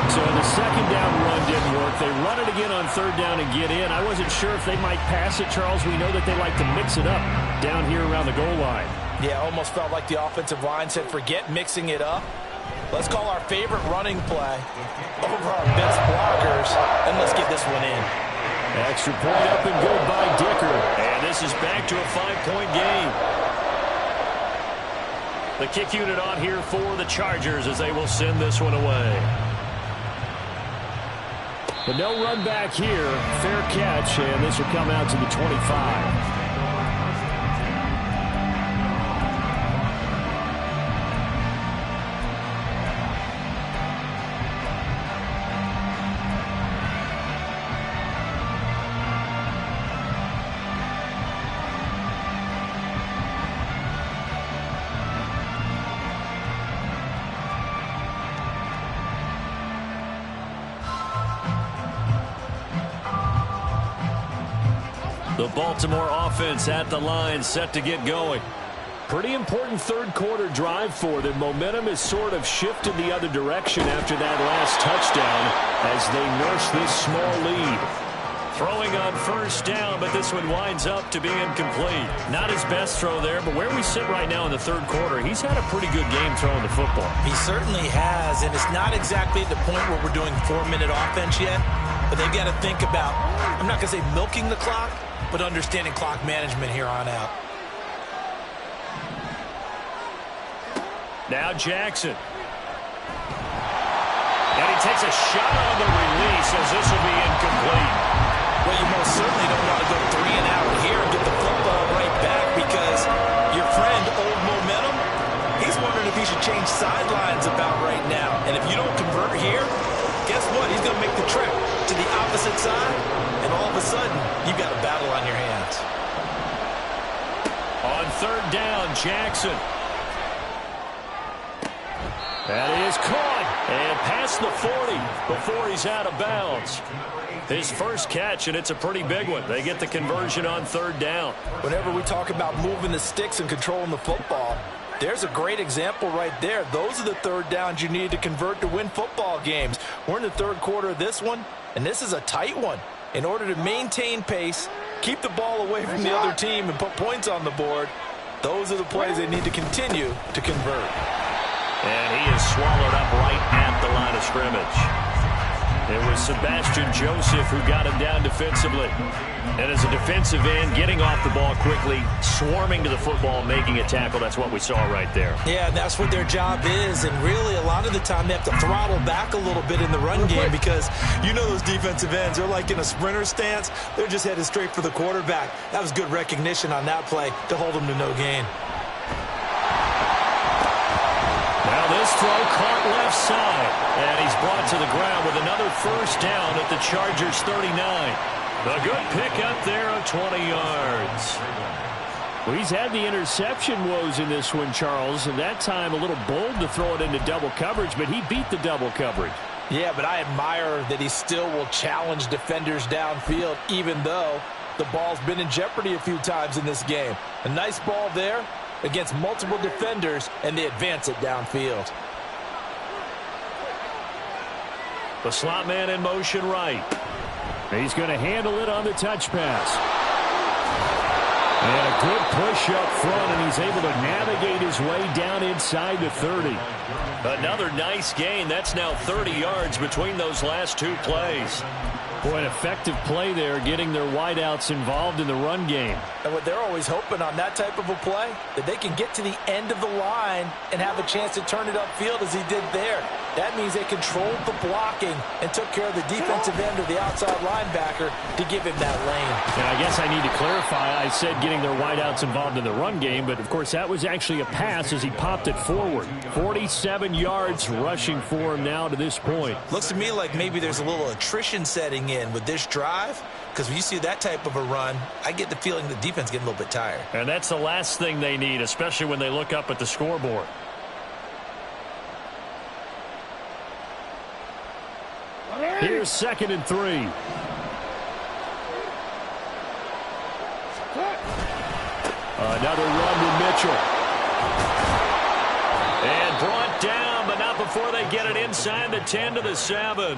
So the 2nd down run didn't work. They run it again on 3rd down and get in. I wasn't sure if they might pass it, Charles. We know that they like to mix it up down here around the goal line. Yeah, almost felt like the offensive line said, forget mixing it up. Let's call our favorite running play over our best blockers, and let's get this one in. Extra point up and good by Dicker. And this is back to a 5-point game. The kick unit on here for the Chargers as they will send this one away. But no run back here. Fair catch, and this will come out to the 25. The Baltimore offense at the line, set to get going. Pretty important 3rd quarter drive for them. Momentum has sort of shifted the other direction after that last touchdown as they nurse this small lead. Throwing on 1st down, but this one winds up to be incomplete. Not his best throw there, but where we sit right now in the 3rd quarter, he's had a pretty good game throwing the football. He certainly has, and it's not exactly at the point where we're doing 4-minute offense yet, but they've got to think about, I'm not going to say milking the clock, but understanding clock management here on out. Now Jackson. And he takes a shot on the release as this will be incomplete. Well, you most certainly don't want to go 3 and out here and get the football right back because your friend, Old Momentum, he's wondering if he should change sidelines about right now. And if you don't convert here, guess what? He's going to make the trek to the opposite side, and all of a sudden, you've got a battle on your hands. On 3rd down, Jackson. That is caught and past the 40 before he's out of bounds. His first catch, and it's a pretty big one. They get the conversion on 3rd down. Whenever we talk about moving the sticks and controlling the football, there's a great example right there. Those are the 3rd downs you need to convert to win football games. We're in the 3rd quarter of this one, and this is a tight one. In order to maintain pace, keep the ball away from the other team, and put points on the board, those are the plays they need to continue to convert. And he is swallowed up right at the line of scrimmage. It was Sebastian Joseph who got him down defensively. And as a defensive end, getting off the ball quickly, swarming to the football, making a tackle, that's what we saw right there. Yeah, that's what their job is. And really, a lot of the time, they have to throttle back a little bit in the run game because you know those defensive ends, they're like in a sprinter stance. They're just headed straight for the quarterback. That was good recognition on that play to hold them to no gain. Now this throw caught left side, and he's brought to the ground with another 1st down at the Chargers 39. A good pickup there of 20 yards. Well, he's had the interception woes in this one, Charles, and that time a little bold to throw it into double coverage, but he beat the double coverage. Yeah, but I admire that he still will challenge defenders downfield, even though the ball's been in jeopardy a few times in this game. A nice ball there against multiple defenders, and they advance it downfield. The slot man in motion right. He's going to handle it on the touch pass. And a good push up front, and he's able to navigate his way down inside the 30. Another nice gain. That's now 30 yards between those last two plays. Boy, an effective play there, getting their wideouts involved in the run game. And what they're always hoping on that type of a play, that they can get to the end of the line and have a chance to turn it upfield as he did there. That means they controlled the blocking and took care of the defensive end or the outside linebacker to give him that lane. And I guess I need to clarify, I said getting their wideouts involved in the run game, but of course that was actually a pass as he popped it forward. 47 yards rushing for him now to this point. Looks to me like maybe there's a little attrition setting in with this drive, because when you see that type of a run, I get the feeling the defense getting a little bit tired. And that's the last thing they need, especially when they look up at the scoreboard. Here's 2nd and 3. Another run to Mitchell. And brought down, but not before they get it inside the 10 to the 7.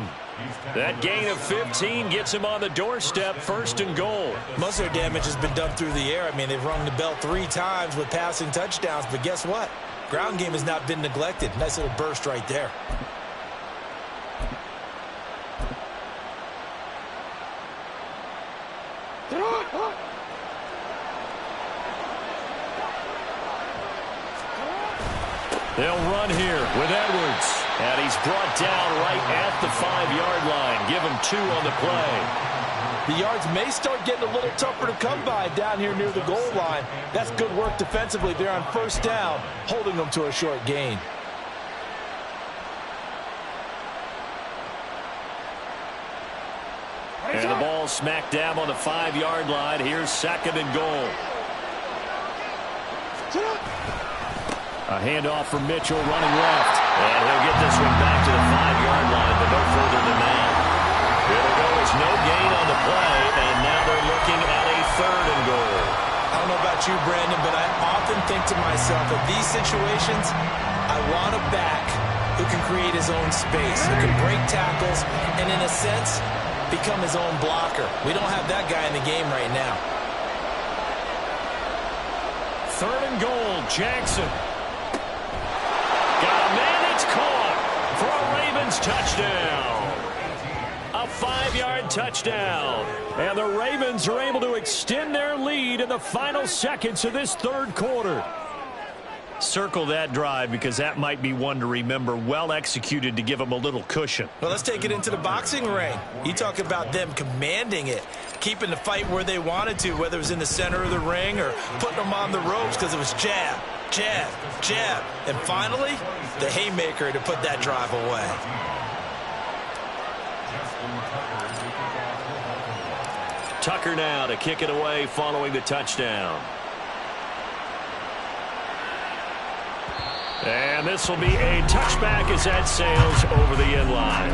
That gain of 15 gets him on the doorstep, 1st and goal. Most of their damage has been done through the air. I mean, they've rung the bell 3 times with passing touchdowns, but guess what? Ground game has not been neglected. Nice little burst right there. They'll run here with Edwards. And he's brought down right at the 5-yard line. Give him 2 on the play. The yards may start getting a little tougher to come by down here near the goal line. That's good work defensively there on 1st down, holding them to a short gain. And the ball smack dab on the 5-yard line. Here's 2nd and goal. A handoff from Mitchell running left. And he'll get this one back to the 5-yard line, but no further than that. It'll go as no gain on the play, and now they're looking at a 3rd and goal. I don't know about you, Brandon, but I often think to myself, in these situations, I want a back who can create his own space, who can break tackles, and in a sense, become his own blocker. We don't have that guy in the game right now. 3rd and goal, Jackson. Got a man, it's caught for a Ravens touchdown. A 5-yard touchdown. And the Ravens are able to extend their lead in the final seconds of this 3rd quarter. Circle that drive because that might be one to remember. Well executed to give them a little cushion. Well, let's take it into the boxing ring. You talk about them commanding it, keeping the fight where they wanted to, whether it was in the center of the ring or putting them on the ropes because it was jab, jab, jab. And finally, the haymaker to put that drive away. Tucker now to kick it away following the touchdown. And this will be a touchback as that sails over the end line.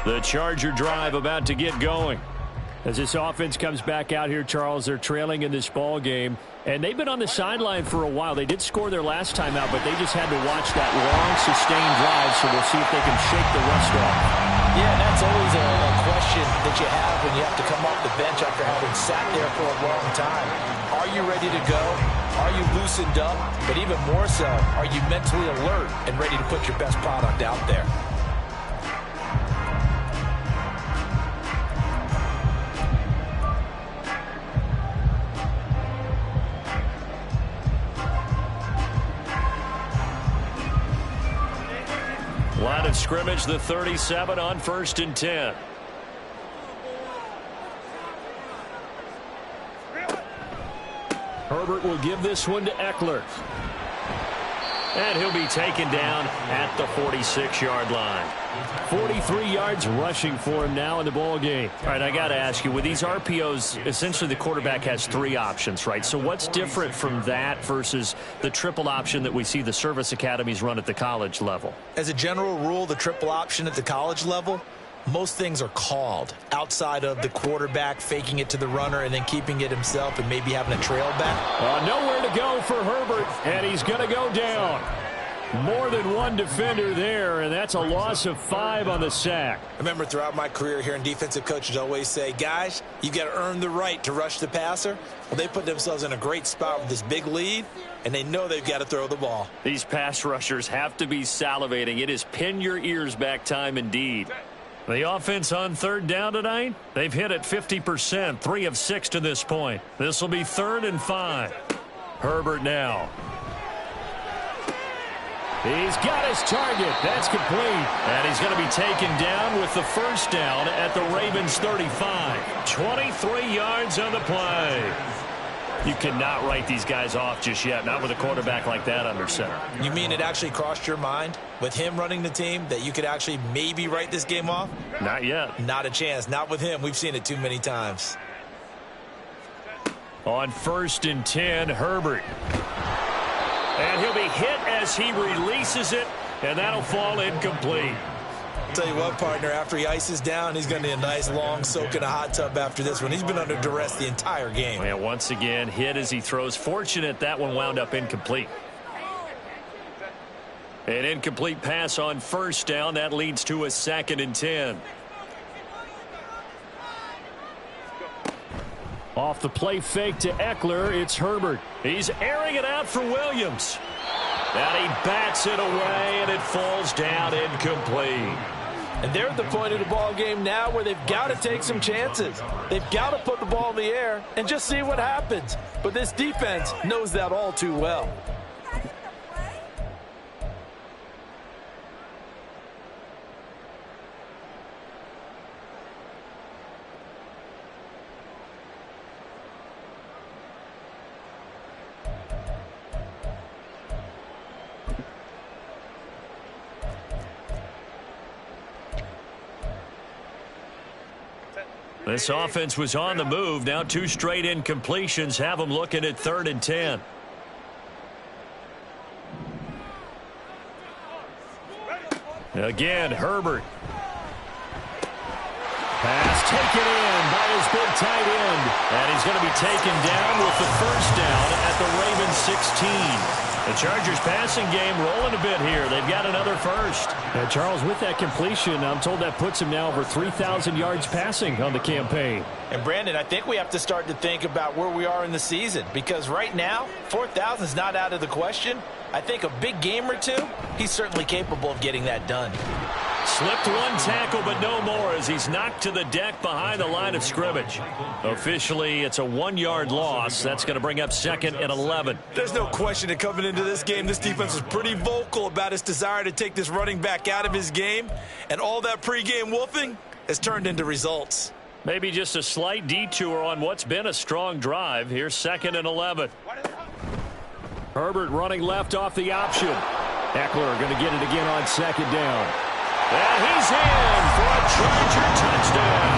The Charger drive about to get going. As this offense comes back out here, Charles, they're trailing in this ball game. And they've been on the sideline for a while. They did score their last time out, but they just had to watch that long, sustained drive, so we'll see if they can shake the rust off. Yeah, and that's always a question that you have when you have to come off the bench after having sat there for a long time. Are you ready to go? Are you loosened up? But even more so, are you mentally alert and ready to put your best product out there? Line of scrimmage, the 37 on 1st and 10. Herbert will give this one to Eckler. And he'll be taken down at the 46-yard line. 43 yards rushing for him now in the ball game. All right, I got to ask you, with these RPOs, essentially the quarterback has 3 options, right? So what's different from that versus the triple option that we see the service academies run at the college level? As a general rule, the triple option at the college level, most things are called outside of the quarterback faking it to the runner and then keeping it himself and maybe having a trail back. Nowhere to go for Herbert, and he's going to go down. More than one defender there, and that's a loss of 5 on the sack. I remember throughout my career hearing defensive coaches always say, guys, you got to earn the right to rush the passer. Well, they put themselves in a great spot with this big lead, and they know they've got to throw the ball. These pass rushers have to be salivating. It is pin your ears back time indeed. The offense on third down tonight, they've hit at 50%, 3 of 6 to this point. This will be 3rd and 5. Herbert now. He's got his target. That's complete. And he's going to be taken down with the first down at the Ravens 35. 23 yards on the play. You cannot write these guys off just yet, not with a quarterback like that under center. You mean it actually crossed your mind with him running the team that you could actually maybe write this game off? Not yet. Not a chance. Not with him. We've seen it too many times. On 1st and 10, Herbert. And he'll be hit as he releases it, and that'll fall incomplete. Tell you what, partner, after he ices down, he's going to need a nice long soak in a hot tub after this one. He's been under duress the entire game. And once again, hit as he throws. Fortunate that one wound up incomplete. An incomplete pass on 1st down. That leads to a 2nd and 10. Off the play fake to Eckler, it's Herbert. He's airing it out for Williams. And he bats it away, and it falls down incomplete. And they're at the point of the ball game now where they've got to take some chances. They've got to put the ball in the air and just see what happens. But this defense knows that all too well. This offense was on the move. Now 2 straight incompletions have them looking at 3rd and 10. Again, Herbert. Pass taken in by his big tight end. And he's going to be taken down with the first down at the Ravens 16. The Chargers passing game rolling a bit here. They've got another first. And Charles, with that completion, I'm told that puts him now over 3,000 yards passing on the campaign. And Brandon, I think we have to start to think about where we are in the season, because right now 4,000 is not out of the question. I think a big game or two, he's certainly capable of getting that done. Slipped one tackle, but no more as he's knocked to the deck behind the line of scrimmage. Officially, it's a 1-yard loss. That's going to bring up 2nd and 11. There's no question that coming into this game, this defense was pretty vocal about its desire to take this running back out of his game. And all that pregame wolfing has turned into results. Maybe just a slight detour on what's been a strong drive. Here's 2nd and 11. Herbert running left off the option. Eckler going to get it again on 2nd down. And he's in for a Charger touchdown.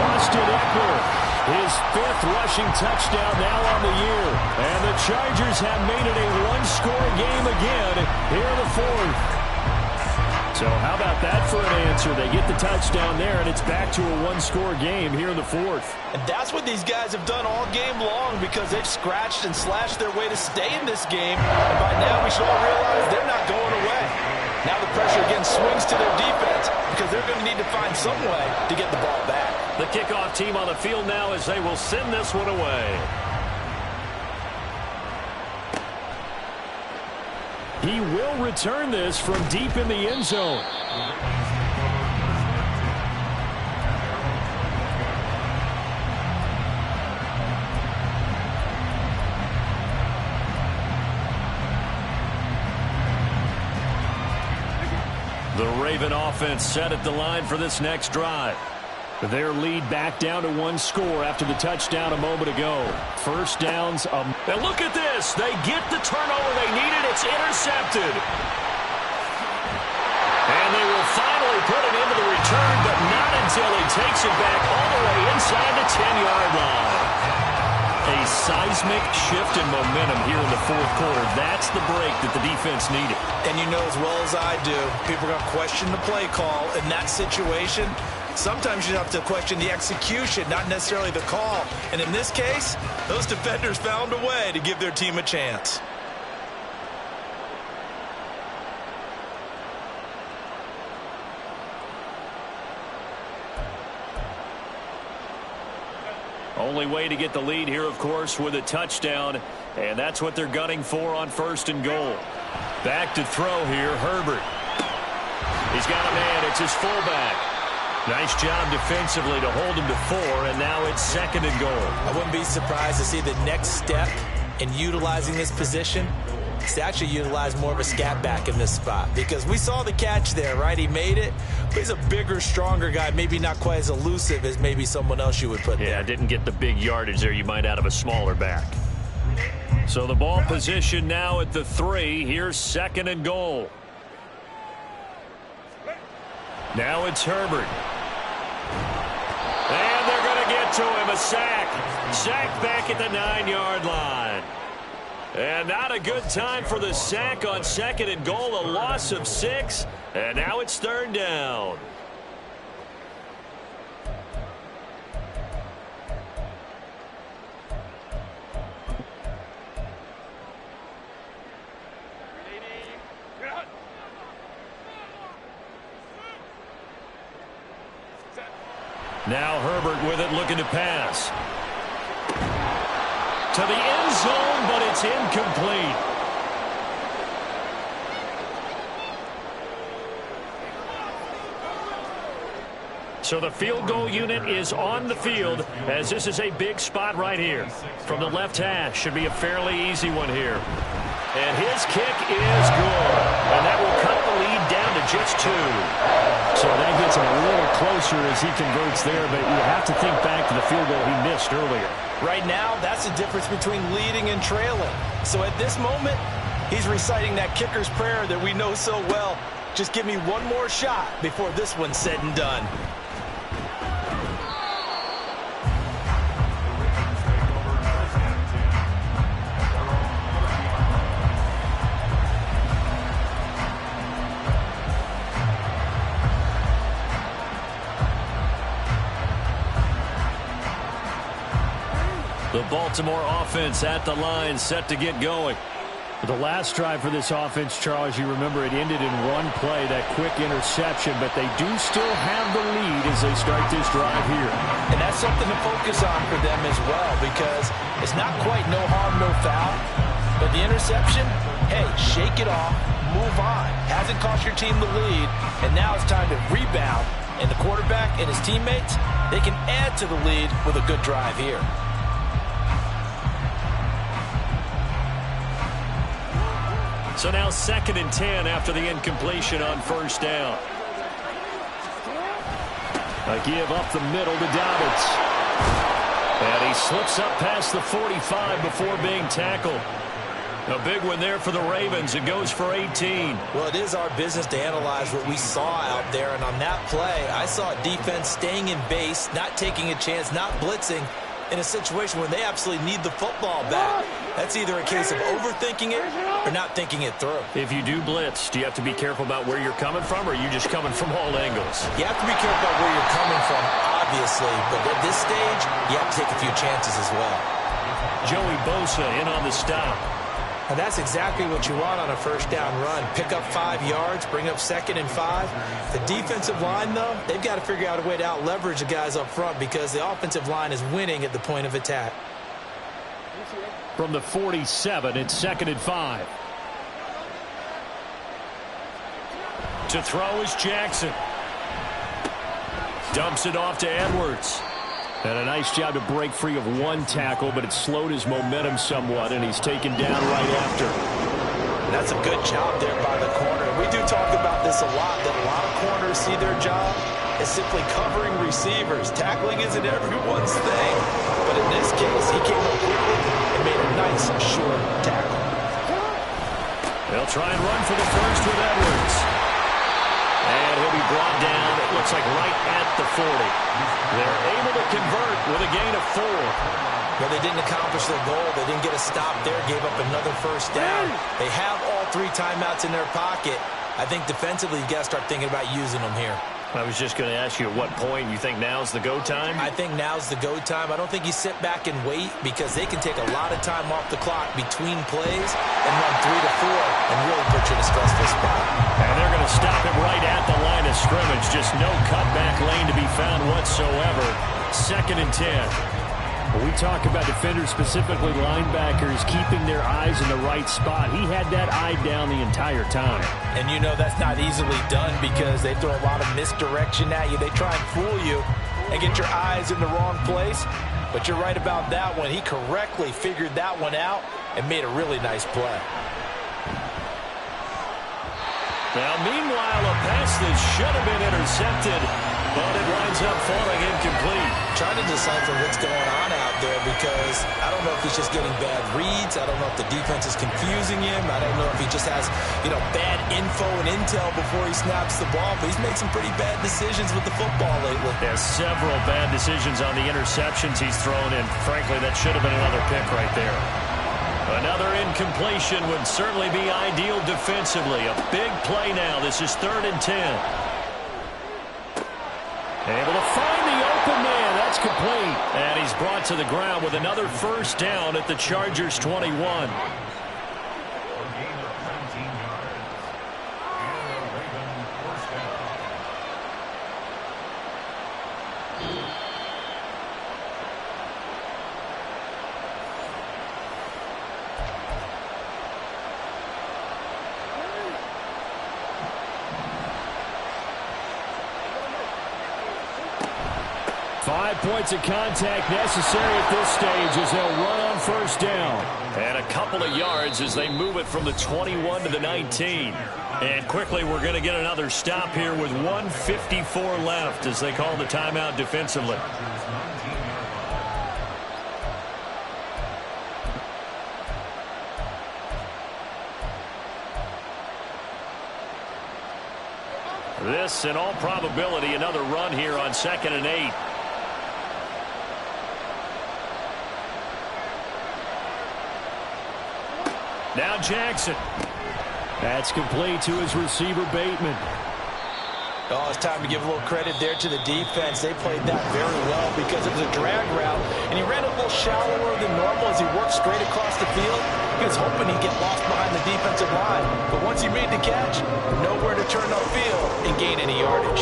Austin Eckler, his 5th rushing touchdown now on the year. And the Chargers have made it a 1-score game again here in the 4th. So how about that for an answer? They get the touchdown there, and it's back to a 1-score game here in the 4th. And that's what these guys have done all game long, because they've scratched and slashed their way to stay in this game. And by now we should all realize they're not going away. Now the pressure again swings to their defense, because they're going to need to find some way to get the ball back. The kickoff team on the field now as they will send this one away. He will return this from deep in the end zone. The Raven offense set at the line for this next drive. Their lead back down to 1 score after the touchdown a moment ago. First downs. And look at this. They get the turnover they needed. It's intercepted. And they will finally put it into the return, but not until he takes it back all the way inside the 10-yard line. A seismic shift in momentum here in the fourth quarter. That's the break that the defense needed. And you know as well as I do, people are going to question the play call in that situation. Sometimes you have to question the execution, not necessarily the call. And in this case, those defenders found a way to give their team a chance. Only way to get the lead here, of course, with a touchdown. And that's what they're gunning for on 1st and goal. Back to throw here, Herbert. He's got a man. It's his fullback. Nice job defensively to hold him to 4, and now it's 2nd and goal. I wouldn't be surprised to see the next step in utilizing this position is to actually utilize more of a scat back in this spot, because we saw the catch there, right? He made it, but he's a bigger, stronger guy, maybe not quite as elusive as maybe someone else you would put there. Yeah, didn't get the big yardage there you might out of a smaller back. So the ball position now at the 3. Here's 2nd and goal. Now it's Herbert. And they're going to get to him. A sack. Sack back at the 9-yard line. And not a good time for the sack on 2nd and goal. A loss of 6. And now it's 3rd down. Now Herbert with it, looking to pass. To the end zone, but it's incomplete. So the field goal unit is on the field, as this is a big spot right here. From the left hash, should be a fairly easy one here. And his kick is good. And that will cut the lead down to just 2. So that gets him a little closer as he converts there, but you have to think back to the field goal he missed earlier. Right now, that's the difference between leading and trailing. So at this moment, he's reciting that kicker's prayer that we know so well. Just give me one more shot before this one's said and done. The Baltimore offense at the line, set to get going. The last drive for this offense, Charles, you remember it ended in one play, that quick interception, but they do still have the lead as they start this drive here. And that's something to focus on for them as well, because it's not quite no harm, no foul. But the interception, hey, shake it off, move on. Hasn't cost your team the lead, and now it's time to rebound. And the quarterback and his teammates, they can add to the lead with a good drive here. So now 2nd and 10 after the incompletion on 1st down. A give up the middle to Dobbins. And he slips up past the 45 before being tackled. A big one there for the Ravens. It goes for 18. Well, it is our business to analyze what we saw out there. And on that play, I saw a defense staying in base, not taking a chance, not blitzing in a situation where they absolutely need the football back. That's either a case of overthinking it or not thinking it through. If you do blitz, do you have to be careful about where you're coming from, or are you just coming from all angles? You have to be careful about where you're coming from, obviously. But at this stage, you have to take a few chances as well. Joey Bosa in on the stop. And that's exactly what you want on a 1st down run. Pick up 5 yards, bring up 2nd and 5. The defensive line, though, they've got to figure out a way to out-leverage the guys up front, because the offensive line is winning at the point of attack. From the 47, it's 2nd and 5. To throw is Jackson. Dumps it off to Edwards. And a nice job to break free of one tackle, but it slowed his momentum somewhat, and he's taken down right after. That's a good job there by the corner. We do talk about this a lot, that a lot of corners see their job as simply covering receivers. Tackling isn't everyone's thing, but in this case, he came up quickly and made a nice, short tackle. They'll try and run for the first with Edwards. And he'll be brought down, it looks like right at the 40. They're able to convert with a gain of 4. Well, they didn't accomplish their goal. They didn't get a stop there, gave up another first down. They have all 3 timeouts in their pocket. I think defensively, you got to start thinking about using them here. I was just going to ask you at what point you think now's the go time? I think now's the go time. I don't think you sit back and wait because they can take a lot of time off the clock between plays and run 3 to 4 and really put you in a stressful spot. And they're going to stop him right at the line of scrimmage. Just no cutback lane to be found whatsoever. 2nd and 10. We talk about defenders, specifically linebackers, keeping their eyes in the right spot. He had that eye down the entire time. And you know that's not easily done because they throw a lot of misdirection at you. They try and fool you and get your eyes in the wrong place. But you're right about that one. He correctly figured that one out and made a really nice play. Now, meanwhile, a pass that should have been intercepted, but it winds up falling incomplete. Trying to decipher what's going on out there because I don't know if he's just getting bad reads. I don't know if the defense is confusing him. I don't know if he just has, bad info and intel before he snaps the ball. But he's made some pretty bad decisions with the football lately. There's several bad decisions on the interceptions he's thrown, and frankly, that should have been another pick right there. Another incompletion would certainly be ideal defensively. A big play now. This is 3rd and 10. Able to find the open man. That's complete. And he's brought to the ground with another first down at the Chargers' 21. 5 points of contact necessary at this stage as they'll run on first down. And a couple of yards as they move it from the 21 to the 19. And quickly we're going to get another stop here with 1:54 left as they call the timeout defensively. This, in all probability, another run here on 2nd and 8. Now Jackson. That's complete to his receiver, Bateman. Oh, it's time to give a little credit there to the defense. They played that very well because it was a drag route, and he ran a little shallower than normal as he worked straight across the field. He was hoping he'd get lost behind the defensive line, but once he made the catch, nowhere to turn upfield and gain any yardage.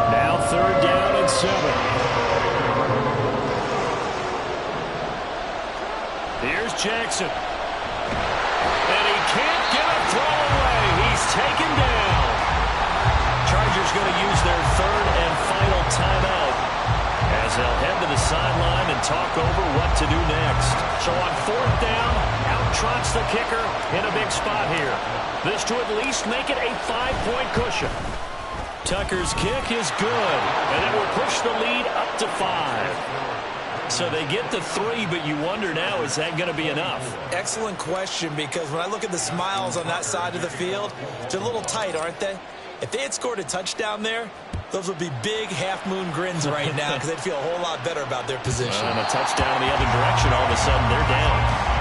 Now 3rd down and 7. Here's Jackson. And he can't get a throw away. He's taken down. Chargers going to use their 3rd and final timeout as they'll head to the sideline and talk over what to do next. So on 4th down, out trots the kicker in a big spot here. This to at least make it a 5-point cushion. Tucker's kick is good, and it will push the lead up to 5. So they get the 3, but you wonder now, is that going to be enough? Excellent question, because when I look at the smiles on that side of the field, they're a little tight, aren't they? If they had scored a touchdown there, those would be big half-moon grins right now because they'd feel a whole lot better about their position. And a touchdown in the other direction, all of a sudden they're down.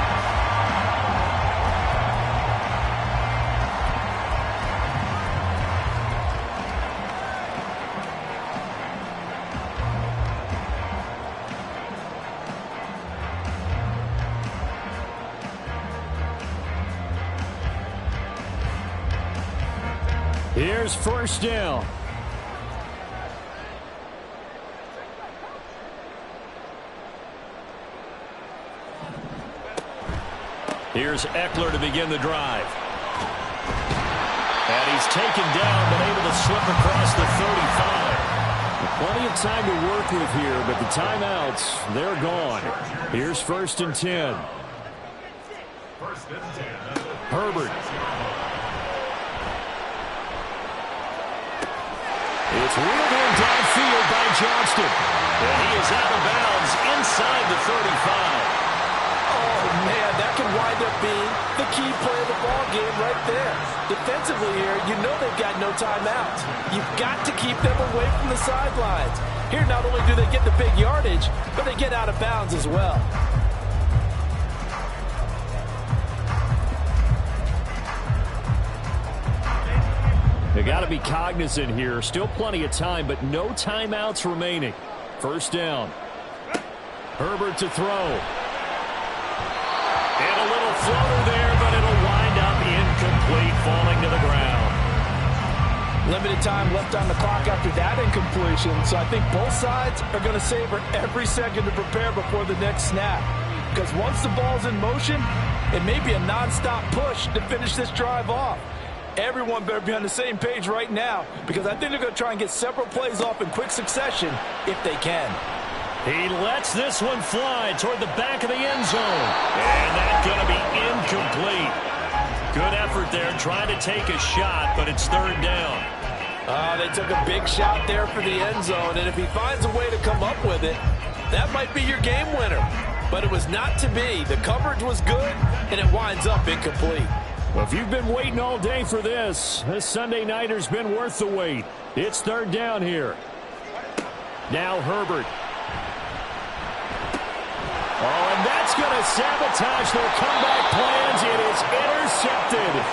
Here's 1st down. Here's Eckler to begin the drive. And he's taken down, but able to slip across the 35. Plenty of time to work with here, but the timeouts, they're gone. Here's 1st and 10. Herbert. It's wheeled in downfield by Johnston. And he is out of bounds inside the 35. Oh, man, that could key play of the ball game right there. Defensively here, you know they've got no timeouts. You've got to keep them away from the sidelines. Here, not only do they get the big yardage, but they get out of bounds as well. They got to be cognizant here. Still plenty of time, but no timeouts remaining. First down. Herbert to throw. And a little floater there, but it'll wind up incomplete, falling to the ground. Limited time left on the clock after that incompletion, so I think both sides are going to savor every second to prepare before the next snap. Because once the ball's in motion, it may be a nonstop push to finish this drive off. Everyone better be on the same page right now, because I think they're going to try and get several plays off in quick succession if they can. He lets this one fly toward the back of the end zone. And that's going to be incomplete. Good effort there trying to take a shot, but it's third down. They took a big shot there for the end zone, and if he finds a way to come up with it, that might be your game winner. But it was not to be. The coverage was good, and it winds up incomplete. Well, if you've been waiting all day for this Sunday nighter's been worth the wait. It's third down here. Now Herbert. Oh, and that's going to sabotage their comeback plans. It is intercepted.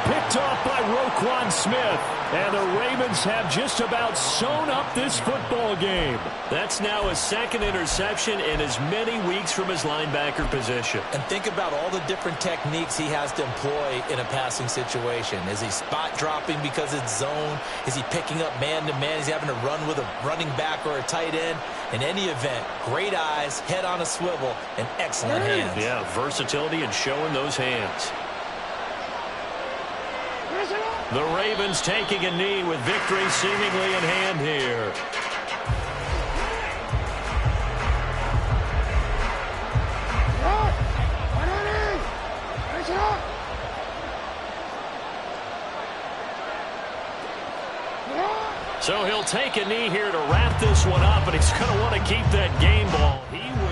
Picked off by Roquan Smith. And the Ravens have just about sewn up this football game. That's now a second interception in as many weeks from his linebacker position. And think about all the different techniques he has to employ in a passing situation. Is he spot dropping because it's zone? Is he picking up man-to-man? Is he having to run with a running back or a tight end? In any event, great eyes, head on a swivel, and excellent hands. Yeah, versatility and showing those hands. The Ravens taking a knee with victory seemingly in hand here. So he'll take a knee here to wrap this one up, and he's going to want to keep that game ball. He